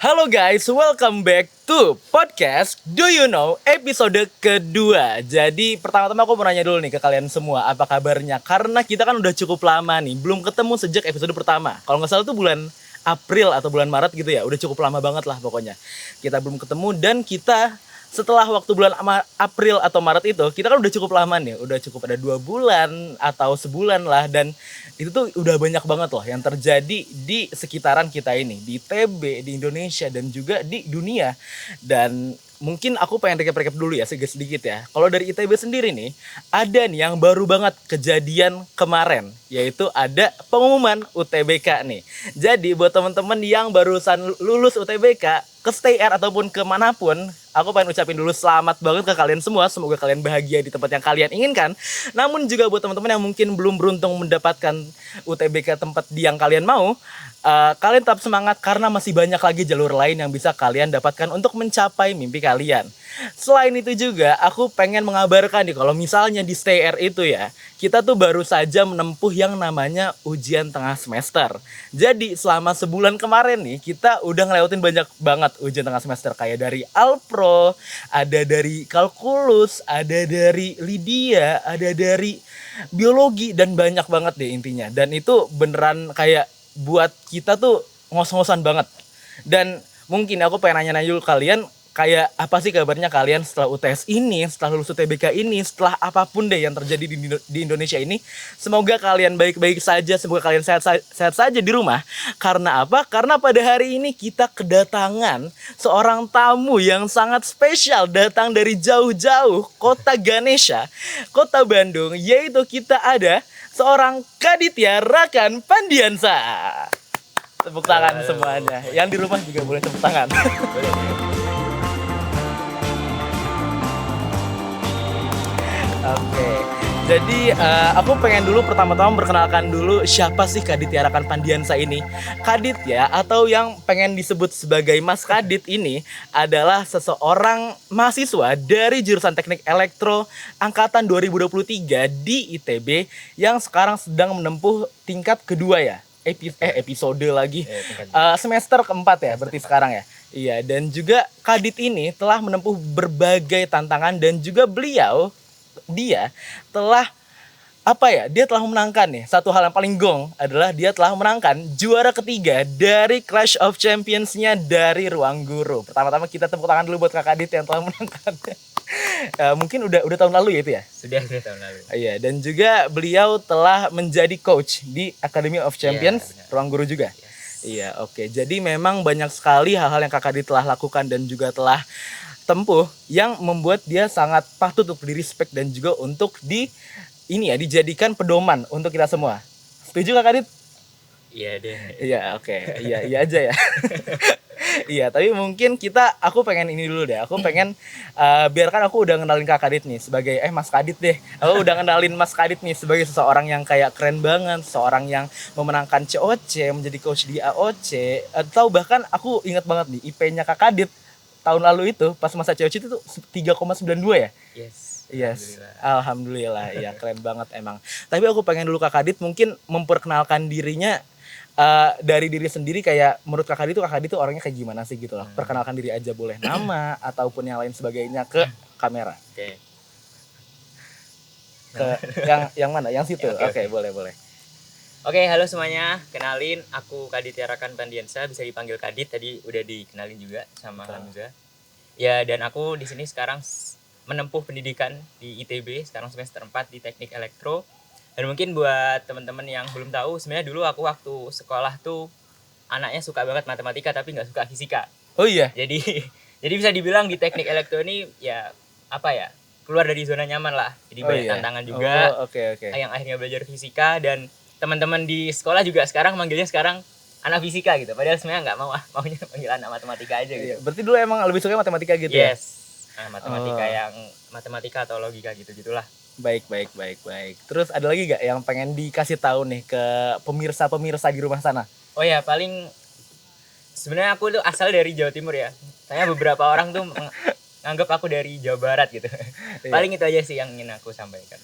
Halo guys, welcome back to podcast Do You Know episode kedua. Jadi pertama-tama aku mau nanya dulu nih ke kalian semua, apa kabarnya? Karena kita kan udah cukup lama nih, belum ketemu sejak episode pertama. Kalau nggak salah tuh bulan April atau bulan Maret gitu ya, udah cukup lama banget lah pokoknya. Kita belum ketemu dan kita setelah waktu bulan April atau Maret itu, kita kan udah cukup lama nih, udah cukup ada 2 bulan atau sebulan lah. Dan itu tuh udah banyak banget loh yang terjadi di sekitaran kita ini, di TB, di Indonesia, dan juga di dunia. Dan mungkin aku pengen recap-recap dulu ya sedikit-sedikit ya. Kalau dari ITB sendiri nih, ada nih yang baru banget kejadian kemarin, yaitu ada pengumuman UTBK nih. Jadi buat teman-teman yang barusan lulus UTBK, ke Stay Air ataupun kemanapun, aku pengen ucapin dulu selamat banget ke kalian semua. Semoga kalian bahagia di tempat yang kalian inginkan. Namun juga buat teman-teman yang mungkin belum beruntung mendapatkan UTBK tempat yang kalian mau, kalian tetap semangat karena masih banyak lagi jalur lain yang bisa kalian dapatkan untuk mencapai mimpi kalian. Selain itu juga aku pengen mengabarkan nih, kalau misalnya di Stay Air itu ya, kita tuh baru saja menempuh yang namanya ujian tengah semester. Jadi selama sebulan kemarin nih, kita udah ngelewatin banyak banget ujian tengah semester. Kayak dari Alpro, ada dari Kalkulus, ada dari Lydia, ada dari Biologi, dan banyak banget deh intinya. Dan itu beneran kayak buat kita tuh ngos-ngosan banget. Dan mungkin aku pengen nanya-nanya dulu kalian, kayak apa sih kabarnya kalian setelah UTS ini, setelah lulus UTBK ini, setelah apapun deh yang terjadi di Indonesia ini. Semoga kalian baik-baik saja, semoga kalian sehat saja di rumah. Karena apa? Karena pada hari ini kita kedatangan seorang tamu yang sangat spesial, datang dari jauh-jauh kota Ganesha, kota Bandung, yaitu kita ada seorang Kaditya Rakan Pandiansa. Tepuk tangan semuanya. Yang di rumah juga boleh tepuk tangan. Oke, jadi aku pengen dulu pertama-tama memperkenalkan dulu siapa sih Kaditya Rakan Pandiansa ini. Kaditya atau yang pengen disebut sebagai Mas Kadit ini adalah seseorang mahasiswa dari jurusan Teknik Elektro angkatan 2023 di ITB yang sekarang sedang menempuh tingkat kedua ya. Episode lagi. Semester keempat ya berarti sekarang ya. Iya, dan juga Kadit ini telah menempuh berbagai tantangan dan juga dia telah dia telah memenangkan nih, satu hal yang paling gong adalah dia telah memenangkan juara ketiga dari Clash of Champions-nya dari Ruang Guru. Pertama-tama kita tepuk tangan dulu buat Kak Kadit yang telah menangkannya. Mungkin udah tahun lalu ya itu ya? Sudah tahun lalu. Iya, dan juga beliau telah menjadi coach di Academy of Champions Ruang Guru juga. Iya, oke. Jadi memang banyak sekali hal-hal yang Kak Kadit telah lakukan dan juga telah tempuh yang membuat dia sangat patut untuk di-respect dan juga untuk dijadikan pedoman untuk kita semua. Setuju Kak Kadit? Iya deh. Iya, oke. Iya aja ya. Iya, tapi mungkin aku pengen ini dulu deh. Aku pengen biarkan aku udah kenalin Kak Kadit nih sebagai Mas Kadit deh. Aku udah kenalin Mas Kadit nih sebagai seseorang yang kayak keren banget, seseorang yang memenangkan COC, menjadi coach di AOC, atau bahkan aku ingat banget nih IP-nya Kak Kadit tahun lalu itu pas masa COC itu tuh 3,92 ya? Yes. Alhamdulillah. Iya, keren banget emang. Tapi aku pengen dulu Kak Kadit mungkin memperkenalkan dirinya dari diri sendiri, kayak menurut Kak Kadit tuh orangnya kayak gimana sih gitu loh. Perkenalkan diri aja boleh, nama ataupun yang lain sebagainya ke kamera. Oke. Ke yang mana? Yang situ. Oke, boleh. Oke, halo semuanya. Kenalin, aku Kaditya Rakan Pandiansa, bisa dipanggil Kadit. Tadi udah dikenalin juga sama Hamza. Ya, dan aku di sini sekarang menempuh pendidikan di ITB, sekarang semester 4 di Teknik Elektro. Dan mungkin buat teman-teman yang belum tahu, sebenarnya dulu aku waktu sekolah tuh anaknya suka banget matematika tapi nggak suka fisika. Oh iya. Jadi bisa dibilang di Teknik Elektro ini ya keluar dari zona nyaman lah. Jadi banyak tantangan juga. Oke. Yang akhirnya belajar fisika, dan teman-teman di sekolah juga sekarang manggilnya anak fisika gitu. Padahal sebenarnya nggak maunya panggil anak matematika aja gitu. Berarti dulu emang lebih suka matematika gitu ya? Yes. Matematika atau logika gitu-gitulah. Baik. Terus ada lagi gak yang pengen dikasih tahu nih ke pemirsa di rumah sana? Oh ya, paling sebenarnya aku tuh asal dari Jawa Timur ya. Saya beberapa orang tuh nganggap aku dari Jawa Barat gitu. Paling itu aja sih yang ingin aku sampaikan.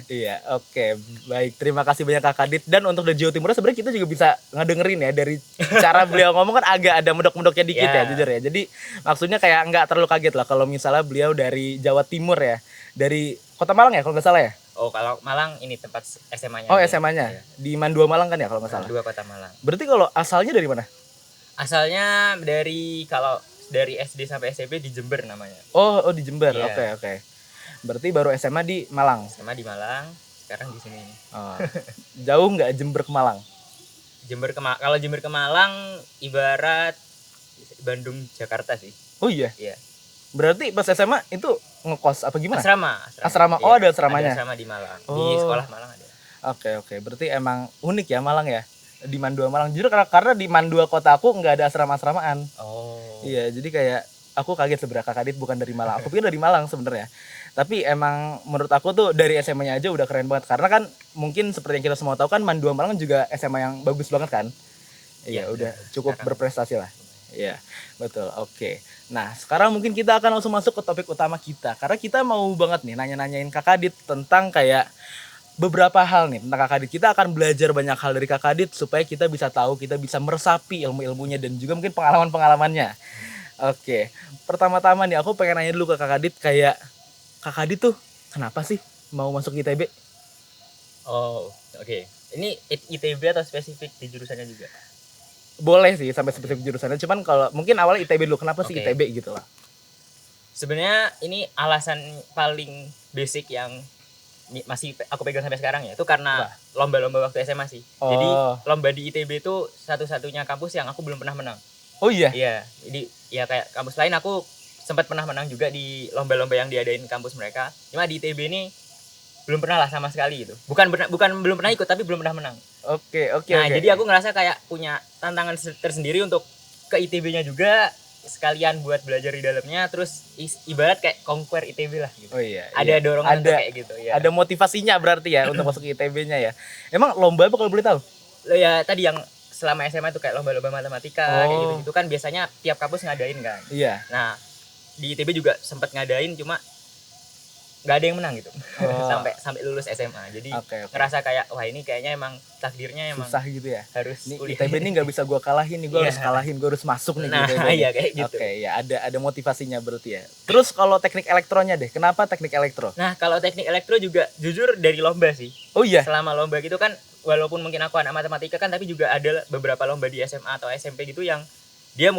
Iya, oke. Baik, terima kasih banyak Kak Kadit. Dan untuk dari Jawa Timur sebenarnya kita juga bisa ngedengerin ya dari cara beliau ngomong kan agak ada medok-medoknya dikit ya, Ya. jujur ya. Jadi maksudnya kayak nggak terlalu kaget lah kalau misalnya beliau dari Jawa Timur ya. Dari Kota Malang ya kalau nggak salah ya? Oh, kalau Malang ini tempat SMA-nya. Oh, aja. SMA-nya. Iya. Di Mandua Malang kan ya kalau nggak salah. Dua Kota Malang. Berarti kalau asalnya dari mana? Asalnya kalau dari SD sampai SMP di Jember namanya. Oh, di Jember. Iya. Oke. Berarti baru SMA di Malang. SMA di Malang, sekarang di sini. Oh. Jauh nggak Jember ke Malang? Kalau Jember ke Malang ibarat Bandung Jakarta sih. Oh iya. Iya. Berarti pas SMA itu ngekos apa gimana? Asrama. Oh, Iya, ada asramanya. Ada asrama di Malang. Di Oh. sekolah Malang ada. Oke. Berarti emang unik ya Malang ya. Di Mandua Malang. Jujur karena di Mandua kota aku nggak ada asrama-asramaan. Oh. Iya, jadi kayak aku kaget sebenarnya Kak Kadit bukan dari Malang. Aku pikir dari Malang sebenarnya. Tapi emang menurut aku tuh dari SMA-nya aja udah keren banget. Karena kan mungkin seperti yang kita semua tahu kan Mandua Malang juga SMA yang bagus banget kan. Iya, Iya, udah benar. cukup Sekarang. berprestasi lah. Iya, betul. Oke. Nah, sekarang mungkin kita akan langsung masuk ke topik utama kita. Karena kita mau banget nih nanya-nanyain Kak Kadit tentang kayak beberapa hal nih tentang Kak Kadit. Kita akan belajar banyak hal dari Kak Kadit supaya kita bisa tahu, kita bisa meresapi ilmu-ilmunya dan juga mungkin pengalaman-pengalamannya. Oke, pertama-tama nih aku pengen nanya dulu ke Kak Kadit kayak Kak Kadit tuh kenapa sih mau masuk ITB? Oh, oke. Ini ITB atau spesifik di jurusannya juga? Boleh sih sampai spesifik jurusannya, cuman kalau mungkin awalnya ITB dulu, kenapa sih Oke. ITB gitu lah? Sebenarnya ini alasan paling basic yang masih aku pegang sampai sekarang ya. Itu karena Wah. lomba-lomba waktu SMA sih. Oh. Jadi lomba di ITB itu satu-satunya kampus yang aku belum pernah menang. Oh iya? Iya, jadi ya kayak kampus lain aku sempat pernah menang juga di lomba-lomba yang diadain kampus mereka. Cuma di ITB ini belum pernah lah sama sekali gitu. Bukan belum pernah ikut tapi belum pernah menang. Oke. Nah, jadi aku ngerasa kayak punya tantangan tersendiri untuk ke ITB-nya juga sekalian buat belajar di dalamnya terus ibarat kayak conquer ITB lah gitu. Oh iya. Ada iya. dorongan untuk kayak gitu ya. Ada motivasinya berarti ya untuk masuk ke ITB-nya ya. Emang lomba apa kalau boleh tahu? Ya tadi yang selama SMA tuh kayak lomba-lomba matematika kayak Oh. gitu-gitu kan biasanya tiap kampus ngadain kan. Iya. Nah, di ITB juga sempat ngadain cuma nggak ada yang menang gitu. Oh. sampai lulus SMA. Jadi Oke. ngerasa kayak wah ini kayaknya emang takdirnya emang Susah gitu ya. harus Ini kuliah. ITB ini nggak bisa gue kalahin nih, gue Iya. harus kalahin, gue harus masuk nih. Nah, ITB nih. iya kayak gitu. Oke, ya ada motivasinya berarti ya. Terus kalau teknik elektronya deh, kenapa teknik elektro? Nah, kalau teknik elektro juga jujur dari lomba sih. Oh iya. Selama lomba gitu kan walaupun mungkin aku anak matematika kan tapi juga ada beberapa lomba di SMA atau SMP gitu yang dia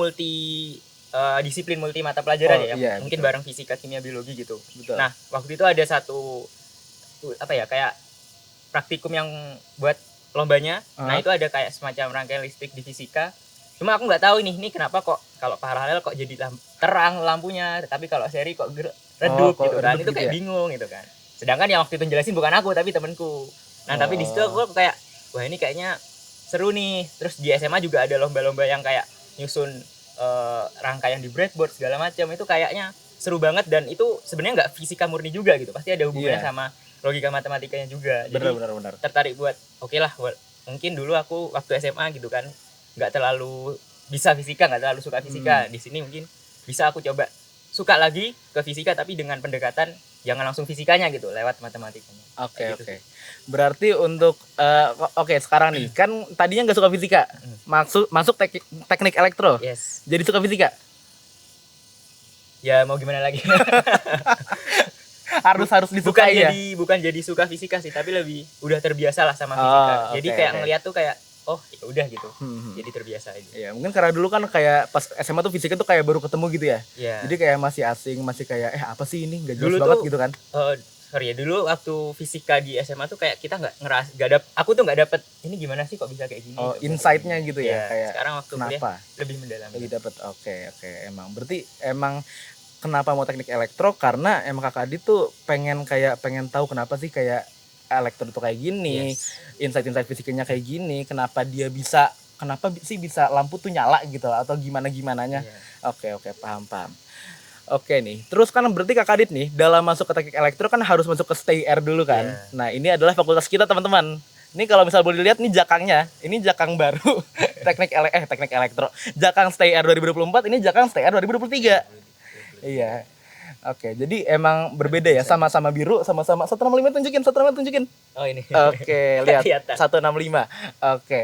disiplin multi mata pelajaran Oh, ya. iya, Mungkin betul. bareng fisika, kimia, biologi gitu. Betul. Nah, waktu itu ada satu kayak praktikum yang buat lombanya. Nah, itu ada kayak semacam rangkaian listrik di fisika. Cuma aku nggak tahu ini kenapa kok kalau paralel kok jadi terang lampunya, tapi kalau seri kok redup kok gitu kan. redup Itu gitu kayak ya? bingung gitu kan. Sedangkan yang waktu itu jelasin bukan aku tapi temenku. Nah, tapi di situ aku kayak wah ini kayaknya seru nih. Terus di SMA juga ada lomba-lomba yang kayak nyusun rangkaian di breadboard segala macam. Itu kayaknya seru banget dan itu sebenarnya nggak fisika murni juga gitu. Pasti ada hubungannya Iya. sama logika matematikanya juga. Jadi Benar. tertarik buat oke lah mungkin dulu aku waktu SMA gitu kan nggak terlalu bisa fisika, nggak terlalu suka fisika. Di sini mungkin bisa aku coba suka lagi ke fisika tapi dengan pendekatan jangan langsung fisikanya gitu lewat matematikanya. Oke, Kayak gitu oke. sih. Berarti untuk oke, sekarang nih kan tadinya nggak suka fisika, masuk teknik elektro, Yes. jadi suka fisika. Ya mau gimana lagi? harus disukai ya. Bukan jadi suka fisika sih, tapi lebih udah terbiasa lah sama Oh, fisika. Jadi oke, kayak oke. ngeliat tuh kayak oh ya udah gitu. Hmm. Jadi terbiasa aja. Ya mungkin karena dulu kan kayak pas SMA tuh fisika tuh kayak baru ketemu gitu ya. Ya. Jadi kayak masih asing, masih kayak apa sih ini nggak jelas Dulu banget tuh, gitu kan. sorry ya dulu waktu fisika di SMA tuh kayak kita aku tuh nggak dapet ini gimana sih kok bisa kayak gini. Oh, gitu. insight-nya gitu ya, Iya, kayak sekarang waktu kuliah kenapa lebih mendalam. lagi dapet. Oke, emang berarti emang kenapa mau teknik elektro karena emang Kakak Adit tuh pengen tahu kenapa sih kayak elektro tuh kayak gini, Yes. insight fisikanya kayak gini, kenapa sih bisa lampu tuh nyala gitu atau gimananya. Iya. Oke, paham. Oke nih, terus kan berarti Kakak Adit nih dalam masuk ke teknik elektro kan harus masuk ke STI R dulu kan. Iya. Nah ini adalah fakultas kita teman-teman. Ini kalau misal boleh dilihat nih jakangnya, ini jakang baru teknik elektro. Jakang STI R 2024, ini jakang STI R 2023. Iya. Oke, jadi emang berbeda ya, sama-sama biru, sama-sama 165 tunjukin. Oh ini. Oke, lihat Kelihatan. 165. Oke.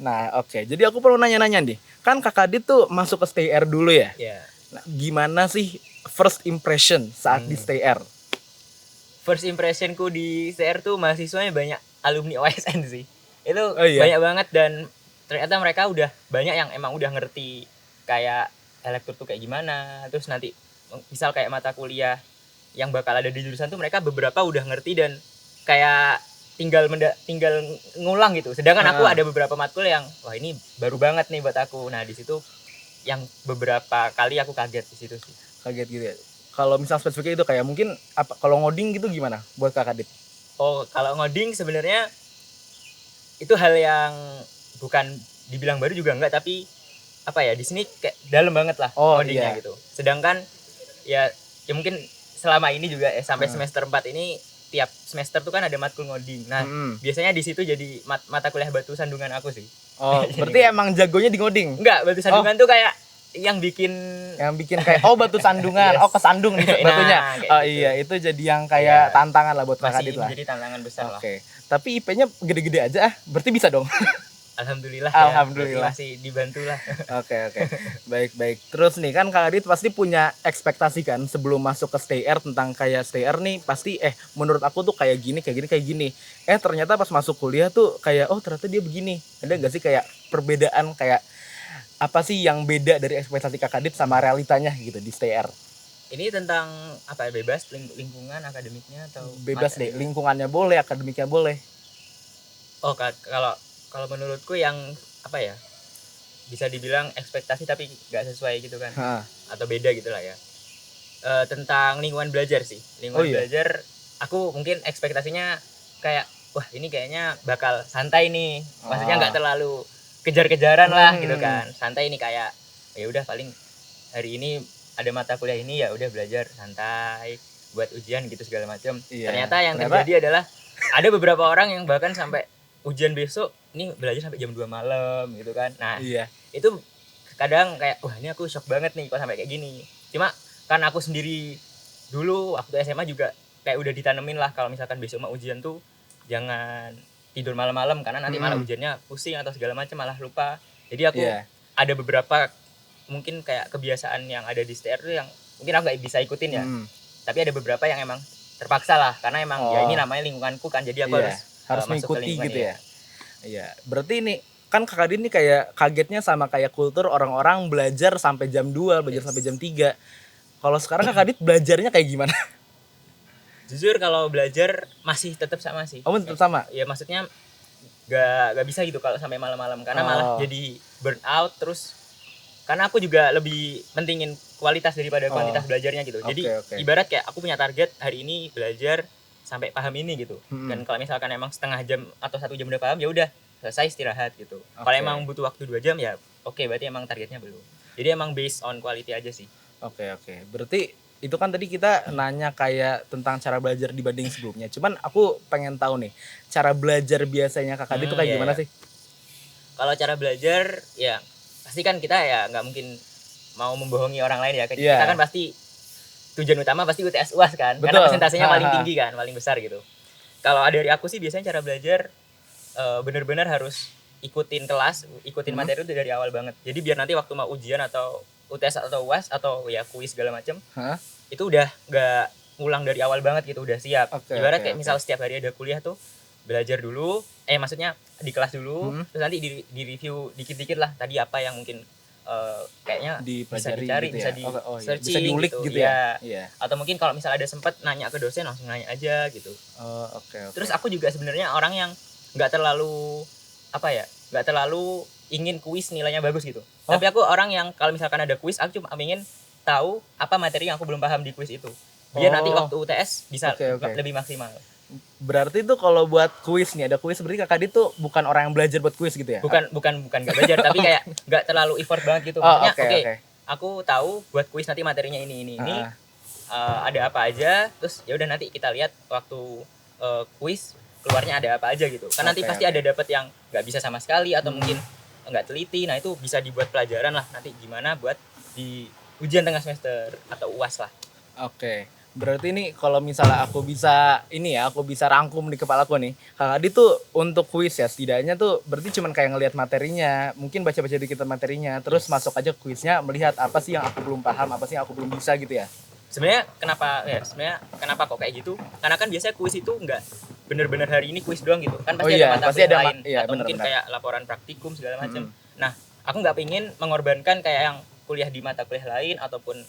Nah, oke. Jadi aku perlu nanya-nanya nih. Kan Kakak Dit tuh masuk ke Stay Air dulu ya. Ya. Nah, gimana sih first impression saat di Stay Air? First impressionku di CR tuh mahasiswanya banyak alumni OSN sih. Itu Oh, iya? banyak banget dan ternyata mereka udah banyak yang emang udah ngerti kayak elektro tuh kayak gimana. Terus nanti misal kayak mata kuliah yang bakal ada di jurusan tuh mereka beberapa udah ngerti dan kayak tinggal ngulang gitu. Sedangkan aku ada beberapa matkul yang wah ini baru banget nih buat aku. Nah, di situ yang beberapa kali aku kaget di situ sih. Kaget gitu ya. Kalau misal spesifiknya itu kayak mungkin apa kalau ngoding gitu gimana buat Kakak Dit? Oh, kalau ngoding sebenarnya itu hal yang bukan dibilang baru juga enggak, tapi apa ya, di sini kayak dalam banget lah ngodingnya iya. gitu. Sedangkan ya mungkin selama ini juga sampai semester 4 ini tiap semester tuh kan ada matkul ngoding. Nah, biasanya di situ jadi mata kuliah batu sandungan aku sih. Oh, berarti emang jagonya di ngoding? Enggak, batu sandungan tuh kayak yang bikin kayak batu sandungan. Yes. Oh, kesandung nih batunya. Nah, kayak Oh gitu. iya, itu jadi yang kayak tantangan lah buat Kakak Dit masih lah. jadi tantangan besar lah. Oke. Tapi IP-nya gede-gede aja berarti bisa dong. Alhamdulillah. Alhamdulillah. Masih dibantu lah. Oke. Baik. Terus nih kan Kak Adit pasti punya ekspektasi kan sebelum masuk ke Stay Air tentang kayak Stay Air nih pasti menurut aku tuh kayak gini. Ternyata pas masuk kuliah tuh kayak ternyata dia begini. Ada nggak sih kayak perbedaan kayak apa sih yang beda dari ekspektasi Kak Adit sama realitanya gitu di Stay Air? Ini tentang apa ya, bebas lingkungan akademiknya atau Bebas deh, lingkungannya boleh, akademiknya boleh. Oh, kalau menurutku yang apa ya, bisa dibilang ekspektasi tapi nggak sesuai gitu kan, atau beda gitulah ya. Tentang lingkungan belajar sih, belajar aku mungkin ekspektasinya kayak wah ini kayaknya bakal santai nih, maksudnya nggak terlalu kejar-kejaran lah gitu kan, santai nih kayak ya udah paling hari ini ada mata kuliah ini ya udah belajar santai buat ujian gitu segala macam. Ternyata yang terjadi adalah ada beberapa orang yang bahkan sampai ujian besok ini belajar sampai jam 2 malam gitu kan. Nah, itu kadang kayak wah ini aku shock banget nih kok sampai kayak gini. Cuma kan aku sendiri dulu waktu SMA juga kayak udah ditanemin lah kalau misalkan besok mau ujian tuh jangan tidur malam-malam karena nanti malah ujiannya pusing atau segala macam, malah lupa. Jadi aku ada beberapa mungkin kayak kebiasaan yang ada di STR tuh yang mungkin aku nggak bisa ikutin ya. Tapi ada beberapa yang emang terpaksa lah karena emang ya ini namanya lingkunganku kan, jadi aku harus mengikuti gitu ya. Iya, berarti ini kan Kakak Adit nih kayak kagetnya sama kayak kultur orang-orang belajar sampai jam 2, belajar sampai jam 3. Kalau sekarang Kakak Adit belajarnya kayak gimana? Jujur kalau belajar masih tetap sama sih. Oh, tetap sama? Ya maksudnya gak bisa gitu kalau sampai malam-malam karena malah jadi burn out terus, karena aku juga lebih pentingin kualitas daripada kuantitas belajarnya gitu. Jadi ibarat kayak aku punya target hari ini belajar sampai paham ini gitu. Dan kalau misalkan emang setengah jam atau 1 jam udah paham ya udah selesai istirahat gitu. Kalau emang butuh waktu 2 jam ya berarti emang targetnya belum. Jadi emang based on quality aja sih. Oke. Berarti itu kan tadi kita nanya kayak tentang cara belajar dibanding sebelumnya. Cuman aku pengen tahu nih, cara belajar biasanya Kakak Adit itu kayak gimana sih? Kalau cara belajar ya pasti kan kita ya nggak mungkin mau membohongi orang lain ya. Kita kan pasti tujuan utama pasti UTS UAS kan. Betul. Karena persentasenya paling tinggi kan, paling besar gitu. Kalau dari aku sih biasanya cara belajar benar-benar harus ikutin kelas, ikutin materi itu dari awal banget. Jadi biar nanti waktu mau ujian atau UTS atau UAS atau ya kuis segala macam, itu udah nggak ngulang dari awal banget gitu, udah siap. Ibarat kayak misal setiap hari ada kuliah tuh belajar dulu, maksudnya di kelas dulu, terus nanti di review dikit-dikit lah tadi apa yang mungkin kayaknya bisa dicari, gitu bisa ya? di searching, bisa diulik gitu ya. Atau mungkin kalau misal ada sempat nanya ke dosen langsung nanya aja gitu. Terus aku juga sebenarnya orang yang nggak terlalu ingin kuis nilainya bagus gitu. Tapi aku orang yang kalau misalkan ada kuis aku cuma ingin tahu apa materi yang aku belum paham di kuis itu. Biar nanti waktu UTS bisa lebih maksimal. Berarti tuh kalau buat kuis nih, ada kuis, berarti Kakak Adit tuh bukan orang yang belajar buat kuis gitu ya? Bukan nggak belajar, tapi kayak nggak terlalu effort banget gitu. Maksudnya aku tahu buat kuis nanti materinya ini. Ada apa aja, terus ya udah nanti kita lihat waktu kuis keluarnya ada apa aja gitu. Kan nanti pasti ada dapat yang nggak bisa sama sekali atau mungkin nggak teliti. Nah, itu bisa dibuat pelajaran lah nanti gimana buat di ujian tengah semester atau UAS lah. Oke. Berarti ini kalau misalnya aku bisa rangkum di kepalaku nih. Kak Adi tuh untuk kuis ya setidaknya tuh berarti cuman kayak ngelihat materinya, mungkin baca-baca dikit materinya, terus masuk aja kuisnya melihat apa sih yang aku belum paham, apa sih yang aku belum bisa gitu ya. Sebenarnya kenapa kok kayak gitu? Karena kan biasanya kuis itu nggak bener-bener hari ini kuis doang gitu kan, Oh pasti iya, ada mata pasti kuliah ada lain iya, atau mungkin benar-benar. kayak laporan praktikum segala macam. Nah, aku nggak pengen mengorbankan kayak yang kuliah di mata kuliah lain ataupun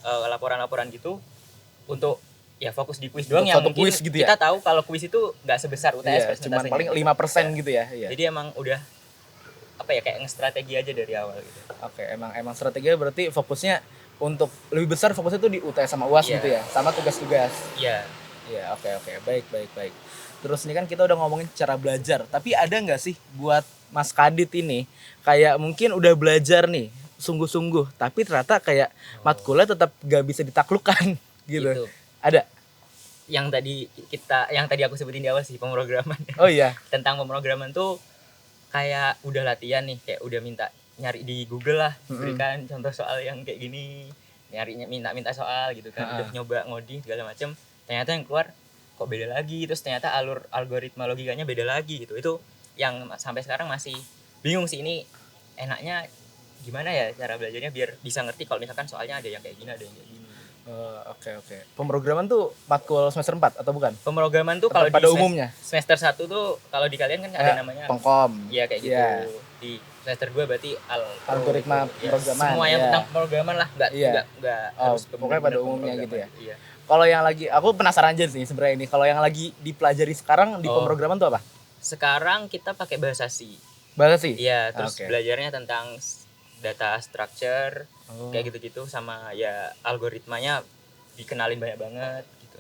laporan-laporan gitu untuk ya fokus di kuis doang Untuk yang satu mungkin kuis gitu ya. kita tahu kalau kuis itu nggak sebesar UTS Iya, cuman persentasenya paling gitu. 5% Ya. gitu ya. Iya. Jadi emang udah apa ya kayak nge-strategi aja dari awal gitu. Oke, emang strateginya berarti fokusnya untuk lebih besar fokusnya tuh di UTS sama UAS Iya. gitu ya, sama tugas-tugas. Iya. Iya, oke. Baik. Terus ini kan kita udah ngomongin cara belajar, tapi ada nggak sih buat Mas Kadit ini kayak mungkin udah belajar nih sungguh-sungguh, tapi ternyata kayak matkulnya tetap gak bisa ditaklukkan gitu. Gitu. Ada? Yang tadi aku sebutin di awal sih pemrograman. Oh iya. Tentang pemrograman tuh kayak udah latihan nih, kayak udah nyari di Google lah, berikan contoh soal yang kayak gini, nyarinya minta soal gitu kan, udah nyoba ngoding segala macem, ternyata yang keluar kok beda lagi, terus ternyata algoritma logikanya beda lagi gitu. Itu yang sampai sekarang masih bingung sih, ini enaknya gimana ya cara belajarnya biar bisa ngerti kalau misalkan soalnya ada yang kayak gini, ada yang kayak gini. Oke. Pemrograman tuh matkul semester 4 atau bukan? Pemrograman tuh kalau Pada di umumnya. semester 1 tuh kalau di kalian kan ada namanya Pengkom. iya kayak gitu. Iya. Di semester 2 berarti Algoritma gitu. pemrograman, Semua yang iya. tentang pemrograman lah, enggak Iya. harus Pokoknya pada benar-benar umumnya gitu ya. pemrograman. Iya. Kalau yang lagi, aku penasaran aja sih sebenarnya ini. Kalau yang lagi dipelajari sekarang di pemrograman tuh apa? Sekarang kita pakai bahasa C. Bahasa sih? Iya, terus Oke. belajarnya tentang data structure kayak gitu-gitu, sama ya algoritmanya dikenalin banyak banget gitu.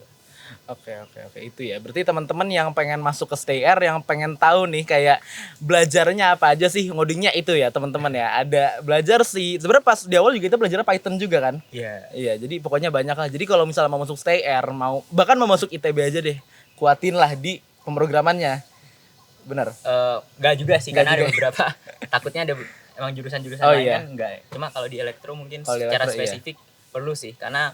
Oke. Itu ya. Berarti teman-teman yang pengen masuk ke STR, yang pengen tahu nih kayak belajarnya apa aja sih ngodingnya itu ya teman-teman ya. Ada belajar sih. Sebenarnya pas di awal juga kita belajar Python juga kan. Iya. Iya, jadi pokoknya banyak lah. Jadi kalau misalnya mau masuk STR, bahkan mau masuk ITB aja deh, kuatin lah di pemrogramannya. Bener. Enggak juga sih, Nggak karena ada juga. beberapa takutnya ada emang jurusan-jurusan Oh, lain iya. kan enggak. Cuma kalau di elektro mungkin Kalau di secara elektro, iya. spesifik perlu sih, karena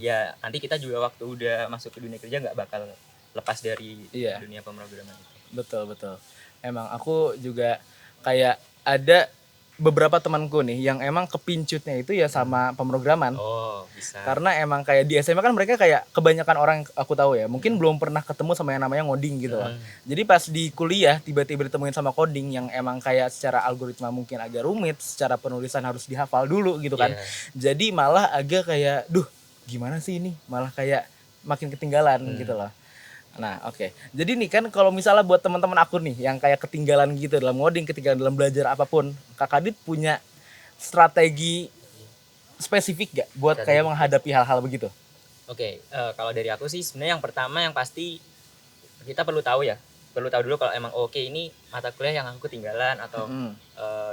ya nanti kita juga waktu udah masuk ke dunia kerja nggak bakal lepas dari Iya. dunia pemrograman itu. Betul. Emang aku juga kayak ada beberapa temanku nih yang emang kepincutnya itu ya sama pemrograman. Oh, bisa. Karena emang kayak di SMA kan mereka kayak kebanyakan orang aku tahu ya, mungkin belum pernah ketemu sama yang namanya ngoding gitu loh. Jadi pas di kuliah tiba-tiba ditemuin sama coding yang emang kayak secara algoritma mungkin agak rumit, secara penulisan harus dihafal dulu gitu kan. Iya. Jadi malah agak kayak gimana sih ini? Malah kayak makin ketinggalan gitu loh. Nah, oke. Jadi nih kan kalau misalnya buat teman-teman aku nih yang kayak ketinggalan gitu dalam ngoding, ketinggalan dalam belajar apapun, Kak Kadit punya strategi spesifik gak buat kayak menghadapi hal-hal begitu? Oke, kalau dari aku sih sebenarnya yang pertama yang pasti kita perlu tahu dulu kalau emang oke ini mata kuliah yang aku ketinggalan atau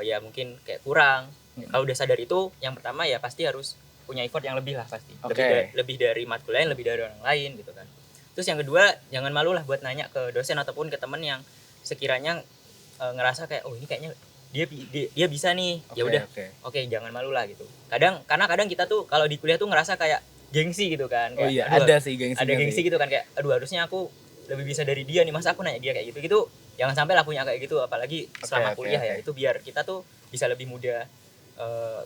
ya mungkin kayak kurang. Kalau udah sadar itu, yang pertama ya pasti harus punya effort yang lebih lah pasti. Lebih dari matkul lain, lebih dari orang lain gitu kan. Terus yang kedua, jangan malu lah buat nanya ke dosen ataupun ke temen yang sekiranya ngerasa kayak ini kayaknya dia bisa nih. Ya udah. Oke, jangan malu lah gitu. Karena kadang kita tuh kalau di kuliah tuh ngerasa kayak gengsi gitu kan. Kayak, Oh iya, ada sih gengsi. Ada gengsi gitu kan, kayak harusnya aku lebih bisa dari dia nih, masa aku nanya dia kayak gitu. Gitu jangan sampai lah punya kayak gitu, apalagi selama kuliah ya. Itu biar kita tuh bisa lebih mudah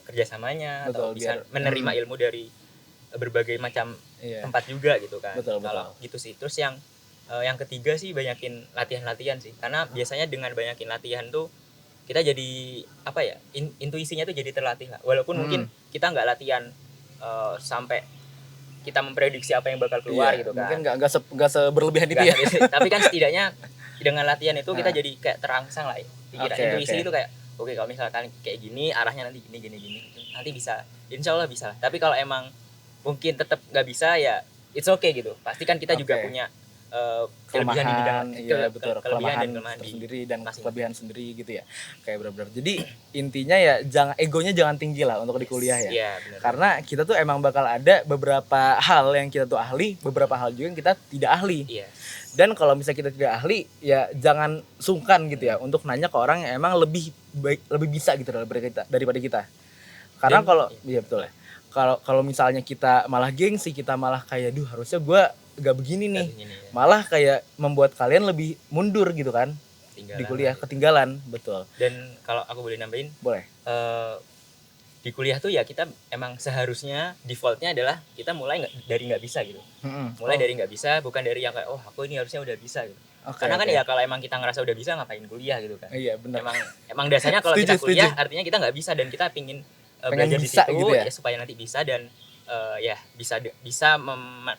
kerjasamanya. Betul, atau bisa biar menerima ilmu dari berbagai macam tempat juga gitu kan. Kalau gitu sih. Terus yang ketiga sih banyakin latihan sih, karena biasanya dengan banyakin latihan tuh kita jadi apa ya, intuisinya tuh jadi terlatih lah, walaupun mungkin kita nggak latihan sampai kita memprediksi apa yang bakal keluar gitu kan, mungkin nggak seberlebihan itu ya. Tapi kan setidaknya dengan latihan itu kita jadi kayak terangsang lah pikiran. Intuisi itu kayak oke, kalau misalkan kayak gini arahnya nanti gini nanti bisa, insya Allah bisa. Tapi kalau emang mungkin tetap nggak bisa ya it's okay gitu, pasti kan kita juga punya kelebihan di bidang kelebihan dan kelemahan sendiri dan kelebihan sendiri gitu ya, kayak benar-benar. Jadi intinya ya egonya jangan tinggi lah untuk di kuliah ya. Iya, benar. Karena kita tuh emang bakal ada beberapa hal yang kita tuh ahli, beberapa hal juga yang kita tidak ahli. Iya. Dan kalau misalnya kita tidak ahli ya jangan sungkan gitu ya untuk nanya ke orang yang emang lebih baik, lebih bisa gitu daripada kita. Karena kalau iya betul ya. kalau misalnya kita malah gengsi, kita malah kayak duh harusnya gue gak begini nih, Ini ya, malah kayak membuat kalian lebih mundur gitu kan tinggalan di kuliah, lah ya. ketinggalan. Betul, Dan kalau aku boleh nambahin, boleh. Di kuliah tuh ya kita emang seharusnya defaultnya adalah kita mulai dari nggak bisa gitu. Mulai dari nggak bisa, bukan dari yang kayak oh aku ini harusnya udah bisa gitu. Karena kan ya kalau emang kita ngerasa udah bisa ngapain kuliah gitu kan. Iya benar. Emang dasarnya kalau Setuju, kita kuliah setuju. artinya kita nggak bisa dan kita pingin Pengen belajar di bisa situ gitu ya? supaya nanti bisa dan ya bisa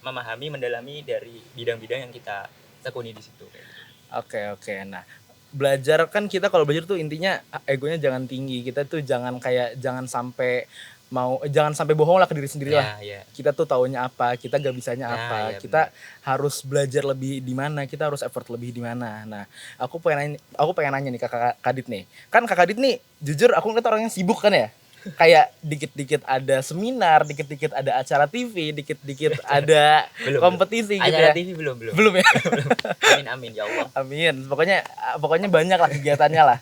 memahami, mendalami dari bidang-bidang yang kita tekuni di situ kayak gitu. Oke. Nah, belajar kan kita kalau belajar tuh intinya egonya jangan tinggi. Kita tuh jangan sampai bohong lah ke diri sendiri lah. Ya. Kita tuh taunya apa, kita gak bisanya Ya, apa. ya, Kita harus belajar lebih di mana, kita harus effort lebih di mana. Nah, aku pengen nanya nih ke Kak Kadit nih. Kan Kak Kadit nih jujur aku ngeliat orangnya sibuk kan ya. Kayak dikit-dikit ada seminar, dikit-dikit ada acara TV, dikit-dikit ada kompetisi gitu acara ya. TV belum Belum ya? amin ya Allah. Amin. Pokoknya banyak lah kegiatannya lah.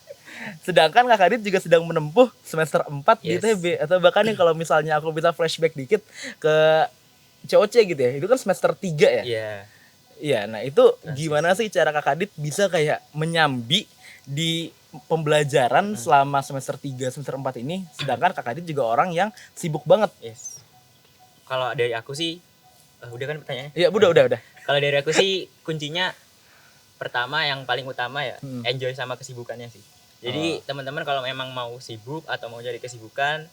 Sedangkan Kak Kadit juga sedang menempuh semester 4 di Yes. ITB. Atau bahkan nih kalau misalnya aku bisa flashback dikit ke COC gitu ya. Itu kan semester 3 ya? Iya. Iya, nah itu gimana sih cara Kak Kadit bisa kayak menyambi di pembelajaran selama semester 3, semester 4 ini. Sedangkan Kak Kadit juga orang yang sibuk banget. Yes. Kalau dari aku sih udah kan pertanyaannya? Iya, udah. Kalau dari aku sih kuncinya pertama yang paling utama ya enjoy sama kesibukannya sih. Jadi teman-teman kalau memang mau sibuk atau mau cari kesibukan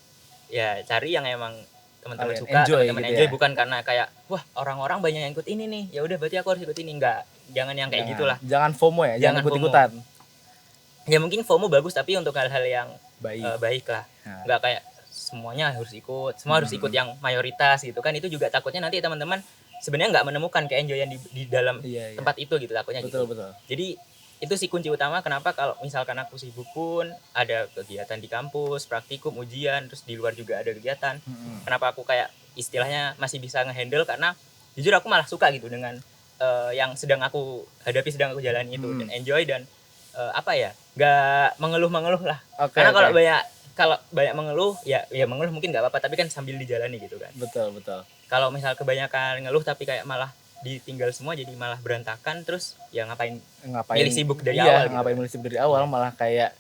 ya cari yang emang teman-teman Kalian suka, enjoy teman-teman gitu enjoy ya. bukan karena kayak wah orang-orang banyak yang ikut ini nih, ya udah berarti aku harus ikut ini. Enggak, jangan yang kayak gitulah. Jangan FOMO ya, jangan Jangan ikut-ikutan. Ya mungkin FOMO bagus tapi untuk hal-hal yang Baik. baik lah. Nah. Enggak kayak semuanya harus ikut, semua harus ikut yang mayoritas gitu kan. Itu juga takutnya nanti teman-teman sebenarnya nggak menemukan keenjoyan di dalam Iya. tempat itu gitu takutnya gitu. Betul. Jadi itu sih kunci utama kenapa kalau misalkan aku sibuk pun ada kegiatan di kampus, praktikum, ujian, terus di luar juga ada kegiatan. Kenapa aku kayak istilahnya masih bisa ngehandle karena jujur aku malah suka gitu dengan yang sedang aku hadapi, sedang aku jalani itu dan enjoy dan nggak mengeluh lah. Karena kalau banyak mengeluh ya mengeluh mungkin nggak apa-apa tapi kan sambil dijalani gitu kan. Betul. Kalau misal kebanyakan ngeluh tapi kayak malah ditinggal semua jadi malah berantakan terus ya ngapain milih sibuk dari awal gitu. Ngapain milih sibuk dari awal malah kayak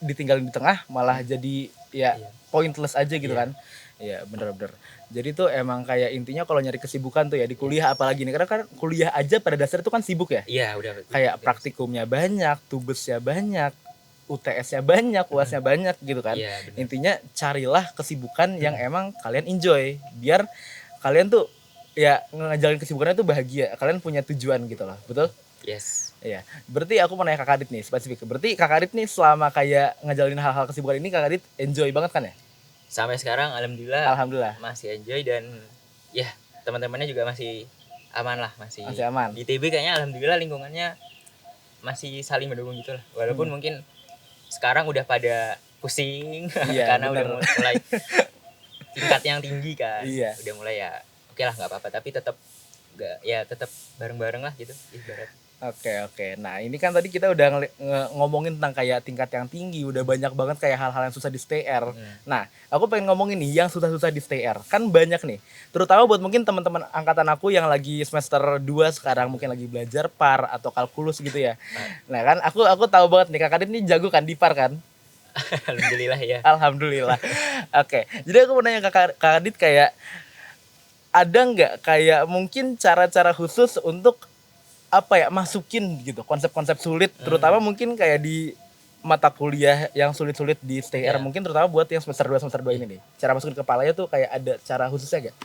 ditinggalin di tengah malah jadi ya pointless aja gitu kan. Iya, bener. Jadi tuh emang kayak intinya kalau nyari kesibukan tuh ya di kuliah apalagi nih karena kan kuliah aja pada dasarnya tuh kan sibuk ya. Iya, udah. Kayak praktikumnya banyak, tubesnya banyak, UTS-nya banyak, UAS-nya banyak gitu kan. Iya, bener. Intinya carilah kesibukan yang emang kalian enjoy biar kalian tuh ya ngejalanin kesibukannya tuh bahagia. Kalian punya tujuan gitu loh. Betul? Yes. Iya. Berarti aku mau nanya Kak Kadit nih spesifik. Berarti Kak Kadit nih selama kayak ngejalanin hal-hal kesibukan ini Kak Kadit enjoy banget kan ya? Sampai sekarang alhamdulillah masih enjoy dan ya teman-temannya juga masih aman lah, masih aman. Di TB kayaknya alhamdulillah lingkungannya masih saling mendukung gitu lah. Walaupun mungkin sekarang udah pada pusing karena bener. udah mulai tingkat yang tinggi kan. Iya. Udah mulai ya oke lah nggak apa-apa tapi tetap bareng-bareng lah gitu ibarat. Oke. Nah ini kan tadi kita udah ngomongin tentang kayak tingkat yang tinggi, udah banyak banget kayak hal-hal yang susah di STR. Nah aku pengen ngomongin nih yang susah-susah di STR. Kan banyak nih, terutama buat mungkin teman-teman angkatan aku yang lagi semester 2 sekarang mungkin lagi belajar PAR atau kalkulus gitu ya. Nah kan aku tahu banget nih Kak Kadit nih jago kan di PAR kan. Alhamdulillah ya. Alhamdulillah. Oke. Jadi aku mau nanya ke Kak Kadit kayak ada nggak kayak mungkin cara-cara khusus untuk masukin gitu konsep-konsep sulit terutama mungkin kayak di mata kuliah yang sulit-sulit di STR mungkin terutama buat yang semester 2 ini nih. Cara masukin kepalanya tuh kayak ada cara khususnya gak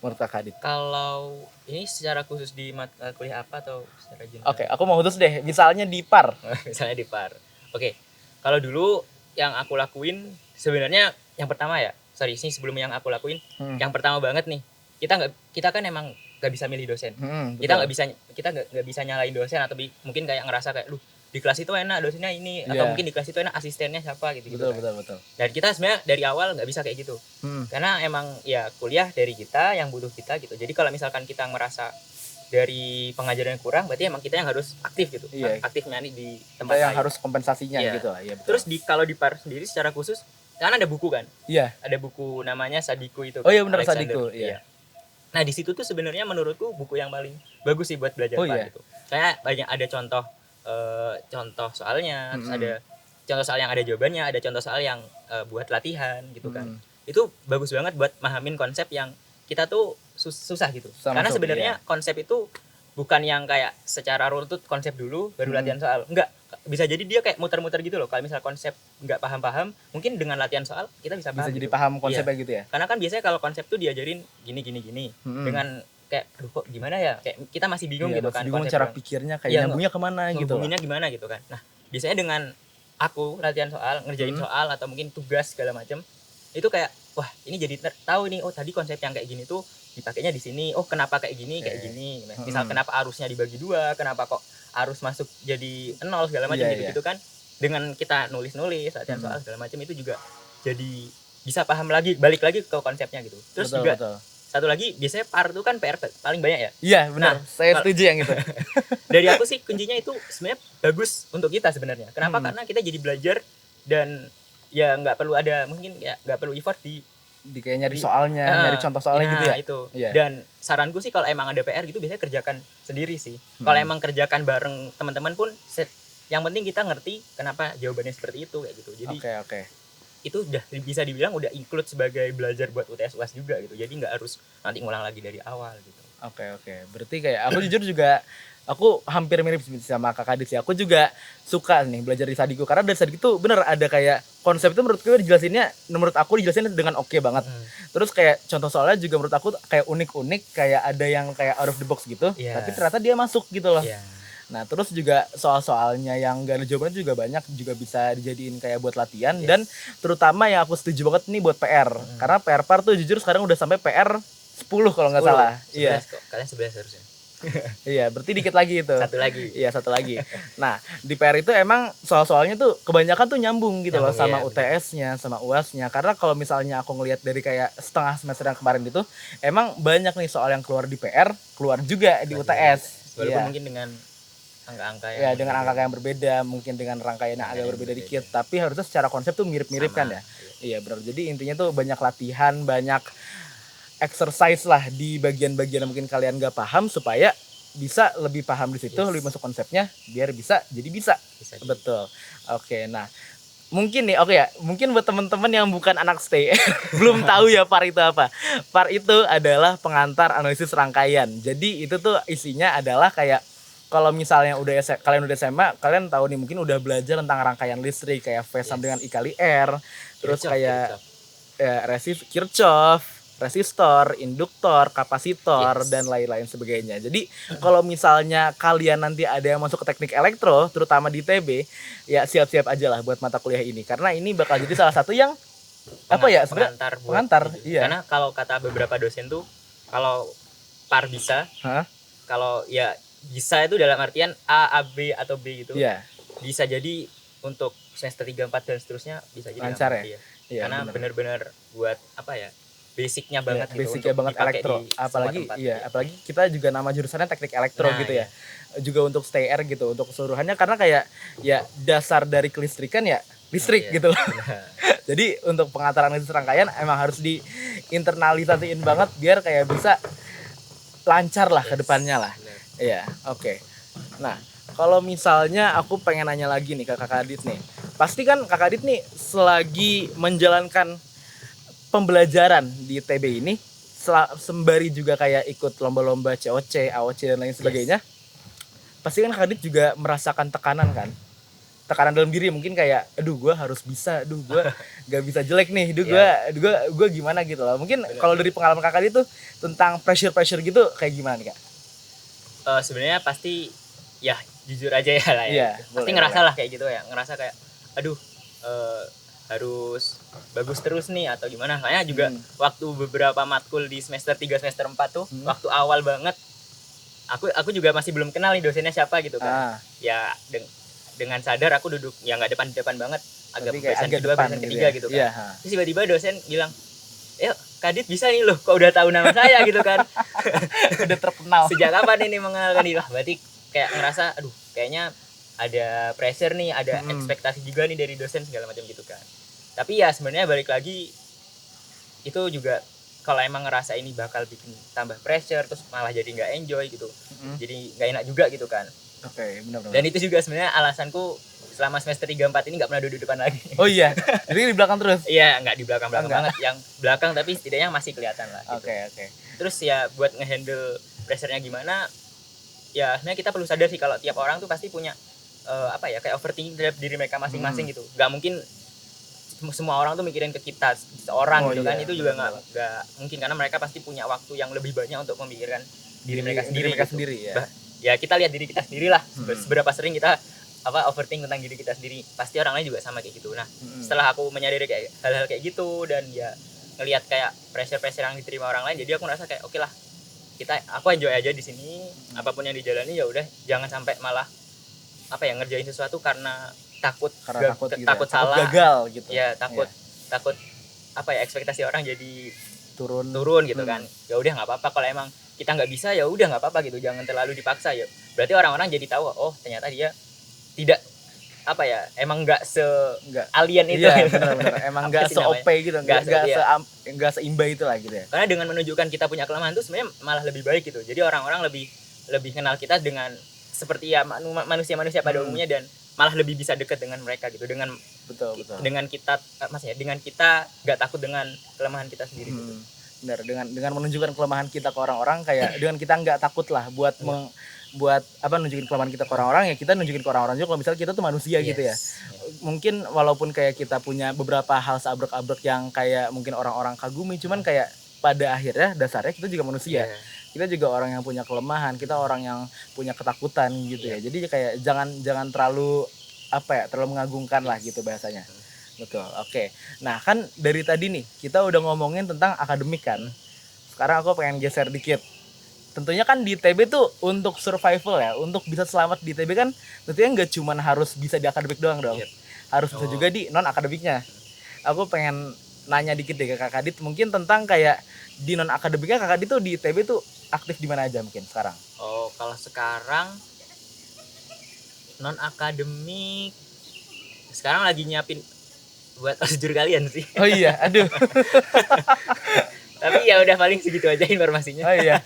menurut Kak Kadit? Kalau ini secara khusus di mata kuliah apa atau secara general? Oke, aku mau khusus deh. Misalnya di PAR. Misalnya di PAR. Oke. Kalau dulu yang aku lakuin sebenarnya yang pertama ya. Sorry, ini sebelum yang aku lakuin. Yang pertama banget nih. Kita kan emang gak bisa milih dosen. Kita nggak bisa nyalain dosen atau mungkin kayak ngerasa kayak lu di kelas itu enak dosennya ini atau mungkin di kelas itu enak asistennya siapa gitu. Betul. Dan kita sebenarnya dari awal nggak bisa kayak gitu. Karena emang ya kuliah dari kita yang butuh kita gitu. Jadi kalau misalkan kita ngerasa dari pengajaran kurang berarti emang kita yang harus aktif gitu. Aktif nyari di tempat yang harus kompensasinya gitu lah. Iya, betul. Terus kalau di PAR sendiri secara khusus Karena ada buku kan, Iya. ada buku namanya Sadiku itu. Oh iya benar Alexander. Sadiku, iya. Nah di situ tuh sebenarnya menurutku buku yang paling bagus sih buat belajar Oh, PAR iya? gitu. Kayak banyak ada contoh soalnya, terus ada contoh soal yang ada jawabannya, ada contoh soal yang buat latihan gitu kan. Itu bagus banget buat mahamin konsep yang kita tuh susah gitu. Susah Karena masuk, sebenarnya konsep itu bukan yang kayak secara runtut konsep dulu baru latihan soal. Enggak, bisa jadi dia kayak muter-muter gitu loh. Kalau misal konsep nggak paham-paham, mungkin dengan latihan soal kita bisa paham. Bisa jadi gitu. paham konsepnya Iya. gitu ya. Karena kan biasanya kalau konsep tuh diajarin gini dengan kayak aduh kok gimana ya, kayak kita masih bingung Iya, gitu masih kan bingung konsep cara yang- pikirnya kayak Iya, nyambungnya kemana gitu. ngehubunginnya gimana gitu kan. Nah biasanya dengan aku latihan soal, ngerjain soal atau mungkin tugas segala macam, itu kayak wah ini jadi tahu nih, oh tadi konsep yang kayak gini tuh dipakainya di sini, oh kenapa kayak gini kayak gini. Nah, misal kenapa arusnya dibagi 2, kenapa kok arus masuk jadi 0 segala macam Iya, gitu kan. Dengan kita nulis latihan soal segala macam itu juga jadi bisa paham lagi, balik lagi ke konsepnya gitu. Terus Betul, juga betul. satu lagi biasanya PAR itu kan PR paling banyak ya. Iya benar, Nah, saya setuju yang itu. Dari aku sih kuncinya itu sebenarnya bagus untuk kita sebenarnya. Kenapa? Karena kita jadi belajar dan ya nggak perlu ada, mungkin ya nggak perlu effort Di kayak nyari soalnya, nyari contoh soalnya gitu ya. Itu. Iya. Dan saranku sih kalau emang ada PR gitu biasanya kerjakan sendiri sih. Kalau emang kerjakan bareng teman-teman pun yang penting kita ngerti kenapa jawabannya seperti itu kayak gitu. Jadi Oke. itu udah bisa dibilang udah include sebagai belajar buat UTS UAS juga gitu. Jadi nggak harus nanti ngulang lagi dari awal gitu. Oke. Berarti kayak aku jujur juga aku hampir mirip sama Kak Kadit sih. Aku juga suka nih belajar di Sadiku karena dari Sadiku tuh bener ada kayak konsep itu menurut gue dijelasinnya, menurut aku dijelasin dengan oke banget. Terus kayak contoh soalnya juga menurut aku kayak unik-unik, kayak ada yang kayak out of the box gitu. Iya. Tapi ternyata dia masuk gitu loh. Iya. Nah terus juga soal-soalnya yang gak ada jawabannya juga banyak, juga bisa dijadiin kayak buat latihan. Dan terutama yang aku setuju banget nih buat PR. Karena PR PAR tuh jujur sekarang udah sampai PR 10 kalau nggak salah. 11 Iya. kok. Kalian 11 harusnya. Iya, berarti dikit lagi itu. Satu lagi. Iya, satu lagi. Nah, di PR itu emang soal-soalnya tuh kebanyakan tuh nyambung gitu loh sama Nyambung, iya, UTS-nya, sama UAS-nya. Karena kalau misalnya aku ngelihat dari kayak setengah semester yang kemarin itu, emang banyak nih soal yang keluar di PR, keluar juga di UTS. Walaupun Iya. mungkin dengan angka-angka yang Ya, dengan angka yang berbeda, mungkin dengan rangkaian yang agak berbeda dikit, tapi harusnya secara konsep tuh mirip-mirip kan ya. Iya, benar. Jadi intinya tuh banyak latihan, banyak exercise lah di bagian-bagian yang mungkin kalian gak paham supaya bisa lebih paham di situ, lebih masuk konsepnya, biar bisa jadi bisa. Bisa jadi. Betul. Oke, nah mungkin nih, oke ya, mungkin buat teman-teman yang bukan anak stay belum tahu ya PAR itu apa. PAR itu adalah pengantar analisis rangkaian. Jadi itu tuh isinya adalah kayak kalau misalnya kalian udah SMA, kalian tahu nih mungkin udah belajar tentang rangkaian listrik kayak V sama dengan I kali R, terus kayak Kirchhoff, resistor, induktor, kapasitor, dan lain-lain sebagainya. Jadi kalau misalnya kalian nanti ada yang masuk ke teknik elektro, terutama di TB, ya siap-siap aja lah buat mata kuliah ini. Karena ini bakal jadi salah satu yang pengantar. Iya. Karena kalau kata beberapa dosen tuh, kalau PAR bisa, kalau ya bisa itu dalam artian A, B atau B gitu. Iya. Bisa jadi untuk semester 3, 4 dan seterusnya bisa jadi lancar ya. Iya, karena benar-benar buat apa ya? Basicnya banget gitu. Basicnya banget elektro. Apalagi kita juga nama jurusannya teknik elektro gitu ya. Juga untuk STR gitu, untuk keseluruhannya karena kayak ya dasar dari kelistrikan ya listrik gitu loh. Jadi untuk pengantar analisis rangkaian emang harus diinternalisasiin banget biar kayak bisa lancar lah ke depannya lah. Iya, oke. Nah, kalau misalnya aku pengen nanya lagi nih ke Kakak Adit nih. Pasti kan Kakak Adit nih selagi menjalankan pembelajaran di TB ini sembari juga kayak ikut lomba-lomba COC, AOC dan lain sebagainya. Pasti kan Kakak Adit juga merasakan tekanan kan? Tekanan dalam diri mungkin kayak aduh gue harus bisa, aduh gue gak bisa jelek nih, gue gimana gitu loh. Mungkin kalau dari pengalaman Kakak Adit tuh tentang pressure gitu kayak gimana nih Kak? Sebenarnya pasti ya jujur aja ya lah ya. Iya, pasti ngerasa lah kayak gitu ya, ngerasa kayak aduh harus bagus terus nih atau gimana. Kayaknya juga waktu beberapa matkul di semester 3 semester 4 tuh waktu awal banget aku juga masih belum kenal nih dosennya siapa gitu kan. Ya dengan sadar aku duduk ya nggak depan banget, agak bagian kedua bagian ketiga gitu kan. Iya. Terus tiba-tiba dosen bilang, Kadit bisa nih loh, kok udah tahu nama saya gitu kan. Udah terkenal. Sejak kapan ini mengenalkan diri? Berarti kayak ngerasa aduh kayaknya ada pressure nih, ada ekspektasi juga nih dari dosen segala macam gitu kan. Tapi ya sebenarnya balik lagi itu juga kalau emang ngerasa ini bakal bikin tambah pressure terus malah jadi nggak enjoy gitu, jadi nggak enak juga gitu kan. Oke, benar-benar. Dan itu juga sebenarnya alasanku selama semester 3-4 ini nggak pernah duduk depan lagi. Oh iya, jadi di belakang terus. Iya, nggak di belakang Enggak. banget, yang belakang tapi setidaknya masih kelihatan lah gitu. Oke. Terus ya buat ngehandle pressure-nya gimana, ya sebenarnya kita perlu sadar sih kalau tiap orang tuh pasti punya kayak overthinking terhadap diri mereka masing-masing gitu. Nggak mungkin semua orang tuh mikirin ke kita seorang gitu kan. Itu juga nggak mungkin, karena mereka pasti punya waktu yang lebih banyak untuk memikirkan diri mereka sendiri gitu. Ya. Ya kita lihat diri kita sendiri lah, seberapa sering kita overthink tentang diri kita sendiri. Pasti orang lain juga sama kayak gitu. Nah, setelah aku menyadari kayak hal-hal kayak gitu dan ya ngelihat kayak pressure yang diterima orang lain, jadi aku ngerasa kayak oke lah, aku enjoy aja di sini, apapun yang dijalani ya udah, jangan sampai malah ngerjain sesuatu karena takut gitu takut ya. salah, takut gagal gitu. Ya takut ekspektasi orang jadi turun gitu kan. Ya udah nggak apa-apa, kalau emang kita nggak bisa ya udah nggak apa-apa gitu, jangan terlalu dipaksa ya. Berarti orang-orang jadi tahu, oh ternyata dia tidak emang nggak alien itu. Iya, benar-benar. Emang nggak se-OP gitu, nggak seimba itu lah gitu ya. Karena dengan menunjukkan kita punya kelemahan itu sebenarnya malah lebih baik gitu. Jadi orang-orang lebih kenal kita dengan seperti ya manusia-manusia pada umumnya, dan malah lebih bisa dekat dengan mereka gitu, dengan betul. Dengan kita dengan kita nggak takut dengan kelemahan kita sendiri gitu. Benar, dengan menunjukkan kelemahan kita ke orang-orang, kayak dengan kita nggak takut lah buat nunjukin kelemahan kita ke orang-orang, ya kita nunjukin ke orang-orang juga kalau misalnya kita tuh manusia gitu ya. Mungkin walaupun kayak kita punya beberapa hal seabrek-abrek yang kayak mungkin orang-orang kagumi, cuman kayak pada akhirnya dasarnya kita juga manusia. Kita juga orang yang punya kelemahan, kita orang yang punya ketakutan gitu ya. Jadi kayak jangan terlalu terlalu mengagungkan lah gitu bahasanya. Betul. Oke. Nah, kan dari tadi nih kita udah ngomongin tentang akademik kan. Sekarang aku pengen geser dikit. Tentunya kan di TB tuh untuk survival ya, untuk bisa selamat di TB kan tentunya nggak cuma harus bisa di akademik doang dong. Harus bisa juga di non akademiknya. Aku pengen nanya dikit deh ke Kak Kadit mungkin tentang kayak di non akademiknya Kak Kadit tuh di TB tuh aktif di mana aja mungkin sekarang? Oh, kalau sekarang non akademik sekarang lagi nyiapin buat osjur kalian sih. Oh iya, aduh. Tapi ya udah paling segitu aja informasinya. Oh iya.